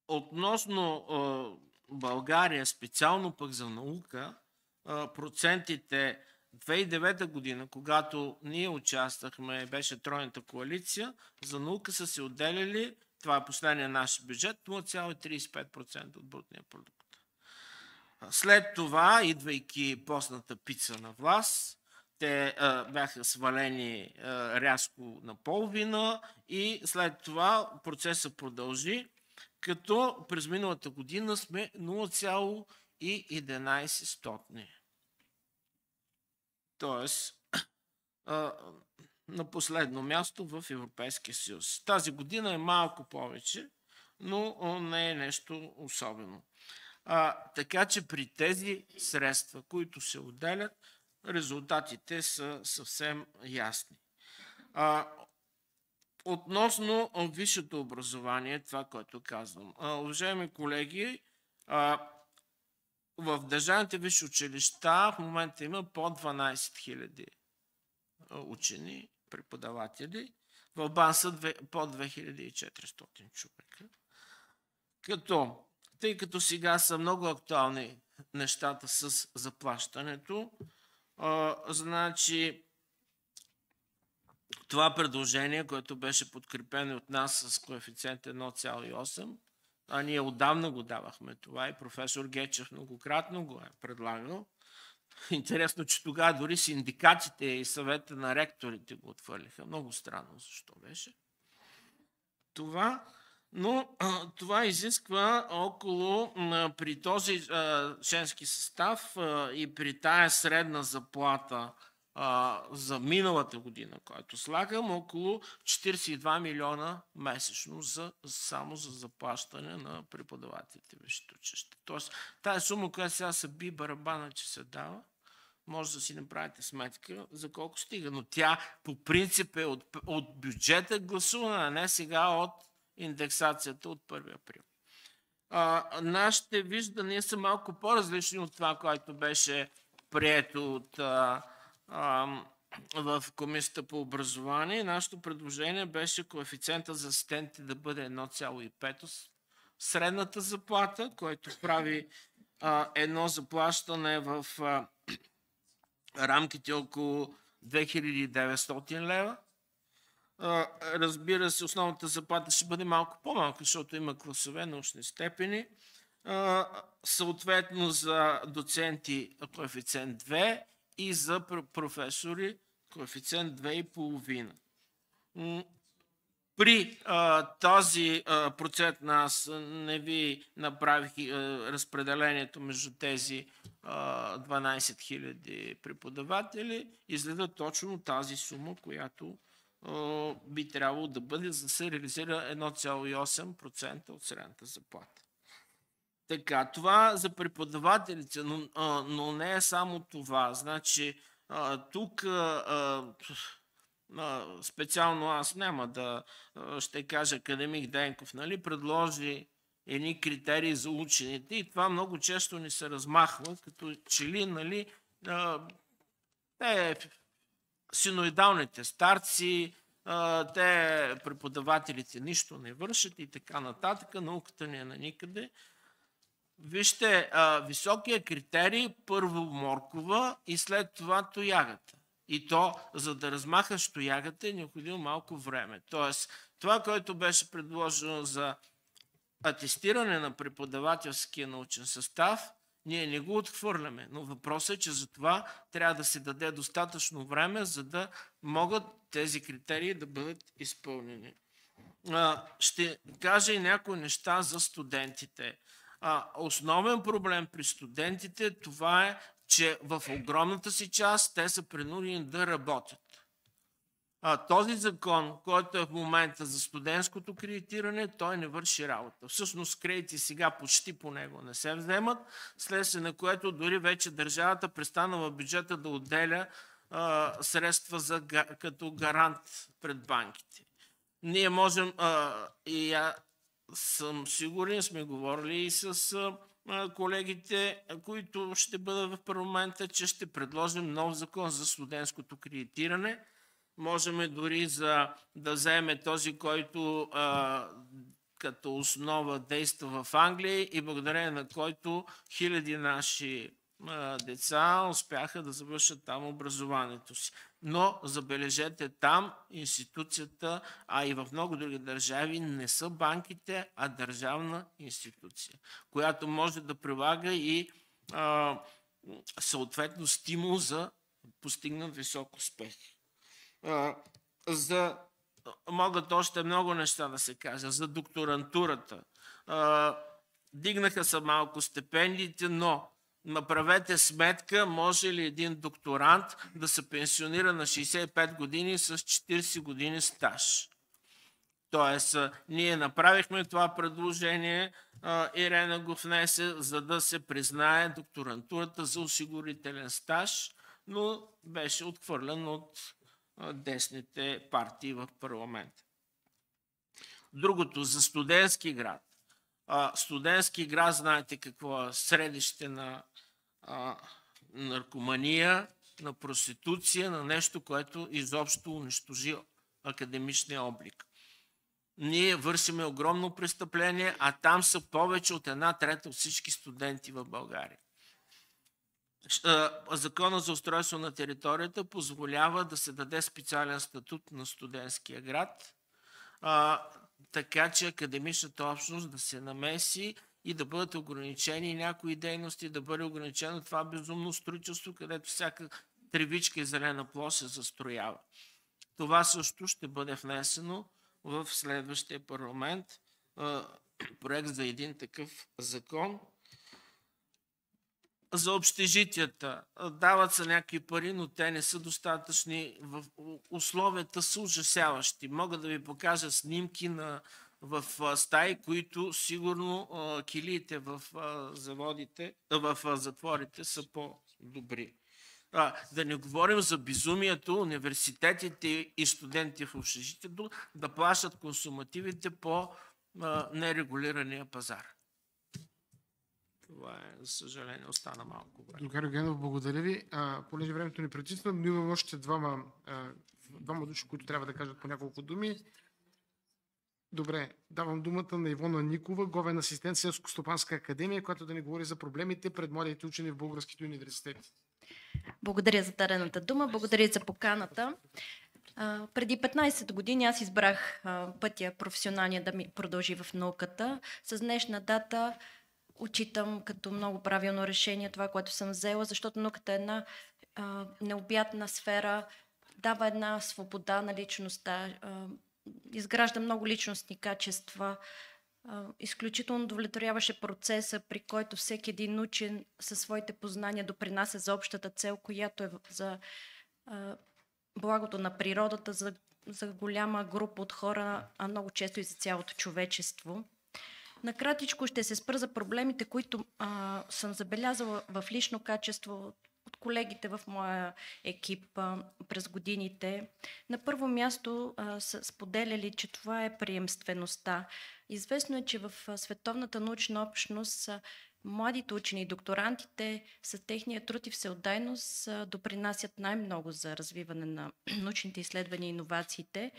Относно България, специално пък за наука, процентите 2009 година, когато ние участвахме, беше тройната коалиция, за наука са се отделяли, това е последния наш бюджет, 0,35% от брутния продукт. След това, идвайки постната пица на власт, те бяха свалени рязко наполовина и след това процесът продължи, като през миналата година сме 0,11. Тоест, на последно място в Европейския съюз. Тази година е малко повече, но не е нещо особено. Така че при тези средства, които се отделят, резултатите са съвсем ясни. Относно висшето образование, това, което казвам. Уважаеми колеги, в държавните висши училища в момента има под 12 000 учени, преподаватели. В БАН са под 2400 човека. Тъй като сега са много актуални нещата с заплащането, значи това предложение, което беше подкрепено от нас с коефициент 1,8, а ние отдавна го давахме това и професор Гечев многократно го е предлагал. Интересно, че тогава дори синдикатите и съвета на ректорите го отвърлиха. Много странно защо беше. Но това изисква около, при този членски състав и при тая средна заплата за миналата година, която слагам, около 42 милиона месечно само за заплащане на преподавателите в висшите училища. Тоест, тая сума, която сега се би барабана, че се дава, може да си направите сметка за колко стига. Но тя по принцип е от бюджета гласувана, а не сега от индексацията от 1 април. Нашите виждания са малко по-различни от това, което беше прието в Комисията по образование. Нашето предложение беше коефициента за асистентите да бъде 1,5 средната заплата, което прави едно заплащане в рамките около 2900 лева. Разбира се, основната заплата ще бъде малко по-малка, защото има класове, научни степени. Съответно за доценти коефициент 2 и за професори коефициент 2,5. При този процент аз не ви направих разпределението между тези 12 000 преподаватели, излезе точно тази сума, която би трябвало да бъде, за да се реализира 1,8% от средната заплата. Така, това за преподавателите, но не е само това. Значи, тук специално аз няма да ще кажа, академик Денков, нали, предложи едни критерии за учените и това много често ни се размахва, като че ли, нали, те синоидалните старци, те преподавателите нищо не вършат и така нататък, науката ни е на никъде. Вижте, високия критерий първо моркова и след това тоягата. И то, за да размахаш тоягата, е необходимо малко време. Тоест, това, което беше предложено за атестиране на преподавателския научен състав, ние не го отхвърляме. Но въпросът е, че за това трябва да се даде достатъчно време, за да могат тези критерии да бъдат изпълнени. Ще кажа и някои неща за студентите. Основен проблем при студентите това е, че в огромната си част те са принудени да работят. Този закон, който е в момента за студентското кредитиране, той не върши работа. Всъщност кредити сега почти по него не се вземат, следствие на което дори вече държавата престана в бюджета да отделя средства като гарант пред банките. Ние можем, и съм сигурен, сме говорили и с колегите, които ще бъдат в парламента, че ще предложим нов закон за студентското кредитиране. Можем дори да вземем този, който като основа действа в Англия и благодарение на който хиляди наши деца успяха да завършат там образованието си. Но забележете, там институцията, а и в много други държави, не са банките, а държавна институция, която може да прилага и съответно стимул за постигнат висок успех. Могат още много неща да се кажа. За докторантурата. Дигнаха се малко стипендиите, но направете сметка, може ли един докторант да се пенсионира на 65 години с 40 години стаж. Тоест, ние направихме това предложение, Ирена го внесе, за да се признае докторантурата за осигурителен стаж, но беше отхвърлен от десните партии в парламента. Другото, за студентски град. Студентски град, знаете какво е, средище на наркомания, на проституция, на нещо, което изобщо унищожи академичния облик. Ние вършиме огромно престъпление, а там са повече от 1/3 от всички студенти в България. Закона за устройство на територията позволява да се даде специален статут на студентския град, така че академичната общност да се намеси и да бъдат ограничени някои дейности, да бъде ограничено това безумно строителство, където всяка тревичка и зелена площ се застроява. Това също ще бъде внесено в следващия парламент, проект за един такъв закон. За общежитията. Дават се някакви пари, но те не са достатъчни. Условията са ужасяващи. Мога да ви покажа снимки в стаи, които сигурно килиите в затворите са по-добри. Да не говорим за безумието, университетите и студенти в общежитието да плащат консумативите по нерегулирания пазар. Това е, за съжаление, остана малко време. Другар Евгенов, благодаря ви. Понеже времето ни притисна, но имам още двама души, които трябва да кажат по няколко думи. Добре, давам думата на Ивона Никова, главен асистент Селскостопанска академия, която да ни говори за проблемите пред младите учени в българските университети. Благодаря за дадената дума, благодаря за поканата. Преди 15 години аз избрах пътя професионалния да ми продължи в науката. С днешна дата отчитам като много правилно решение това, което съм взела, защото науката е една необятна сфера, дава една свобода на личността, изгражда много личностни качества. Изключително удовлетворяваше процеса, при който всеки един учен със своите познания допринася за общата цел, която е за благото на природата, за голяма група от хора, а много често и за цялото човечество. Накратичко ще се спра за проблемите, които съм забелязала в лично качество от колегите в моя екип през годините. На първо място са споделяли, че това е приемствеността. Известно е, че в световната научна общност младите учени и докторантите с техния труд и всеотдайност допринасят най-много за развиване на научните изследвания и иновациите.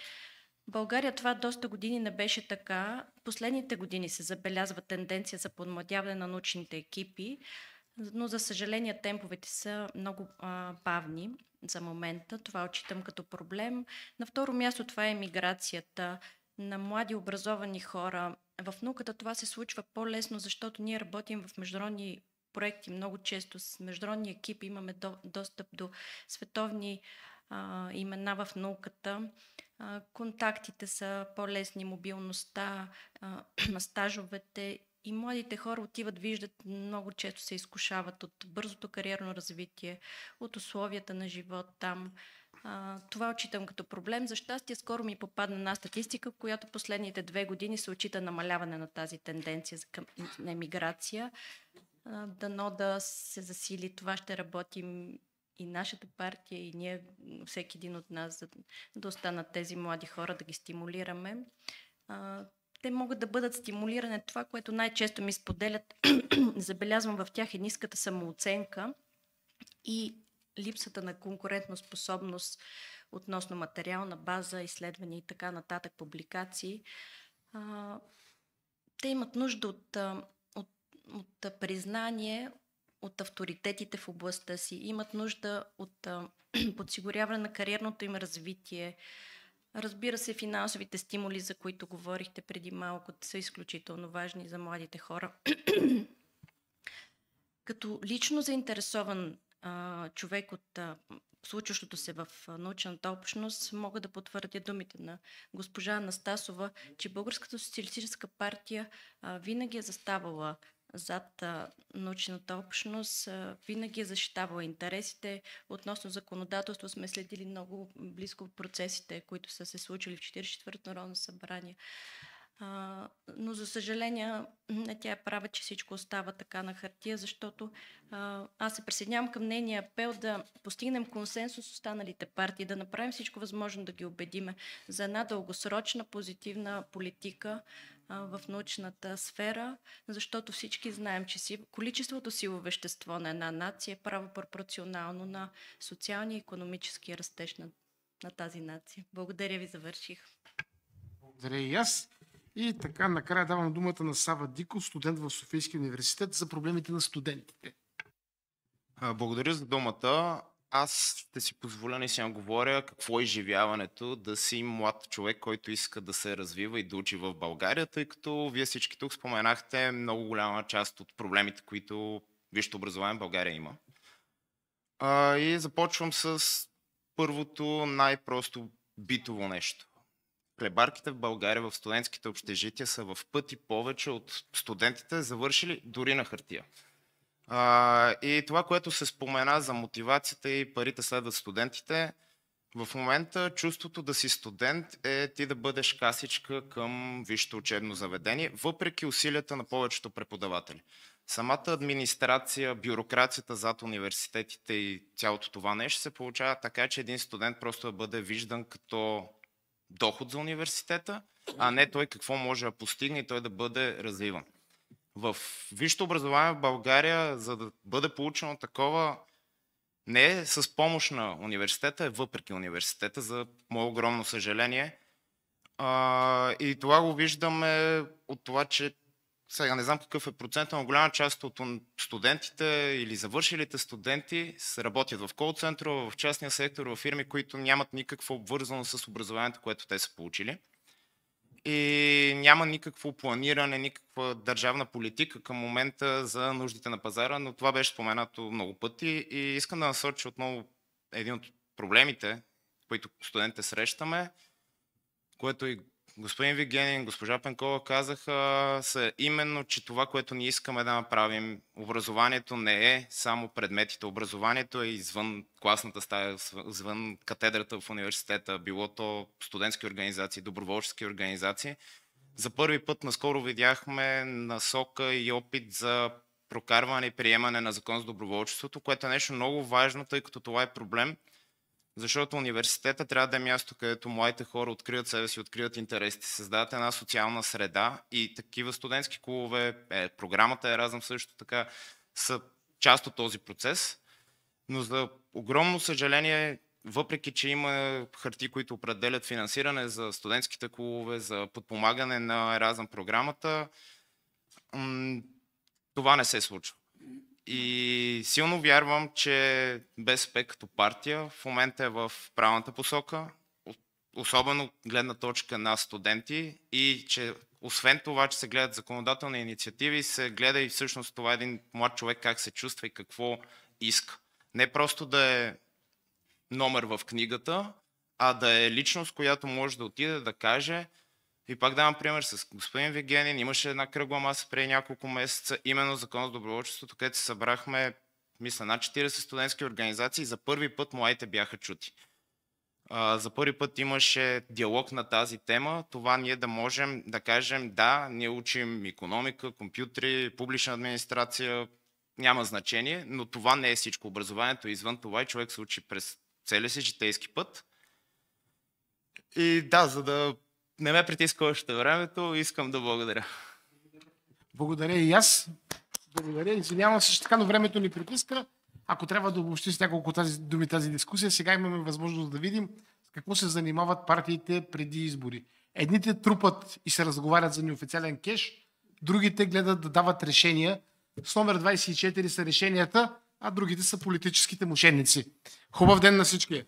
В България това доста години не беше така. Последните години се забелязва тенденция за подмладяване на научните екипи, но за съжаление темповете са много бавни за момента. Това отчитам като проблем. На второ място това е миграцията на млади образовани хора. В науката това се случва по-лесно, защото ние работим в международни проекти. Много често с международни екипи имаме достъп до световни имена в науката. Контактите са по-лесни, мобилността, стажовете и младите хора отиват, виждат, много често се изкушават от бързото кариерно развитие, от условията на живот там. Това отчитам като проблем. За щастие, скоро ми попадна една статистика, в която последните 2 години се отчита намаляване на тази тенденция към емиграция. Дано да се засили. Това ще работим и нашата партия, и ние, всеки един от нас, за да останат тези млади хора, да ги стимулираме. Те могат да бъдат стимулирани. Това, което най-често ми споделят, забелязвам в тях, е ниската самооценка и липсата на конкурентоспособност относно материална база, изследвания и така нататък, публикации. Те имат нужда от признание от авторитетите в областта си, имат нужда от подсигуряване на кариерното им развитие. Разбира се, финансовите стимули, за които говорихте преди малко, са изключително важни за младите хора. Като лично заинтересован човек от случващото се в научната общност, мога да потвърдя думите на госпожа Анастасова, че Българската социалистическа партия винаги е заставала зад научната общност, винаги е защитавала интересите. Относно законодателство сме следили много близко процесите, които са се случили в 44-то Народно събрание. Но за съжаление, тя е права, че всичко остава така на хартия, защото аз се присъединявам към нейния апел да постигнем консенсус с останалите партии, да направим всичко възможно да ги убедиме за една дългосрочна позитивна политика в научната сфера, защото всички знаем, че количеството силово вещество на една нация е право пропорционално на социалния и икономически растеж на тази нация. Благодаря ви, завърших. Благодаря и аз. И така, накрая давам думата на Сава Диков, студент в Софийския университет, за проблемите на студентите. Благодаря за думата. Аз ще си позволя наистина говоря какво е изживяването да си млад човек, който иска да се развива и да учи в България, тъй като вие всички тук споменахте много голяма част от проблемите, които висшето образование в България има. И започвам с първото най-просто битово нещо. Хлебарките в България в студентските общежития са в пъти повече от студентите, завършили дори на хартия. И това, което се спомена за мотивацията и парите следват студентите, в момента чувството да си студент е ти да бъдеш касичка към висшето учебно заведение, въпреки усилията на повечето преподаватели. Самата администрация, бюрокрацията зад университетите и цялото това нещо се получава така, че един студент просто да бъде виждан като доход за университета, а не той какво може да постигне и той да бъде развиван. В висшето образование в България, за да бъде получено такова, не е с помощ на университета, е въпреки университета, за мое огромно съжаление. И това го виждаме от това, че сега не знам какъв е процентът, но голяма част от студентите или завършилите студенти работят в кол-центрове, в частния сектор, в фирми, които нямат никаква обвързаност с образованието, което те са получили. И няма никакво планиране, никаква държавна политика към момента за нуждите на пазара, но това беше споменато много пъти и искам да насоча отново един от проблемите, които студентите срещаме, което и господин Вигенин, госпожа Пенкова казаха, са именно, че това, което ние искаме да направим, образованието не е само предметите, образованието е извън класната стая, извън катедрата в университета, било то студентски организации, доброволчески организации. За първи път наскоро видяхме насока и опит за прокарване и приемане на закон за доброволчеството, което е нещо много важно, тъй като това е проблем. Защото университета трябва да е място, където младите хора откриват себе си, откриват интересите, създават една социална среда и такива студентски клубове, програмата Еразъм също така са част от този процес. Но за огромно съжаление, въпреки че има хартии, които определят финансиране за студентските клубове, за подпомагане на Еразъм програмата, това не се случва. И силно вярвам, че БСП като партия в момента е в правилната посока, особено гледна точка на студенти и че освен това, че се гледат законодателни инициативи, се гледа и всъщност това един млад човек как се чувства и какво иска. Не просто да е номер в книгата, а да е личност, която може да отиде да каже. И пак давам пример с господин Вигенин. Имаше една кръгла маса преди няколко месеца, именно закон за доброволчеството, където се събрахме, мисля, над 40 студентски организации и за първи път младите бяха чути. За първи път имаше диалог на тази тема, това ние да можем да кажем, да, ние учим икономика, компютри, публична администрация, няма значение, но това не е всичко. Образованието е извън това и човек се учи през целия си житейски път. И да, за да не ме притиска още времето, искам да благодаря. Благодаря и аз. Благодаря. Извинявам се, така, но времето ни притиска. Ако трябва да обобщи с няколко думи тази дискусия, сега имаме възможност да видим с какво се занимават партиите преди избори. Едните трупат и се разговарят за неофициален кеш, другите гледат да дават решения. С номер 24 са решенията, а другите са политическите мошенници. Хубав ден на всички!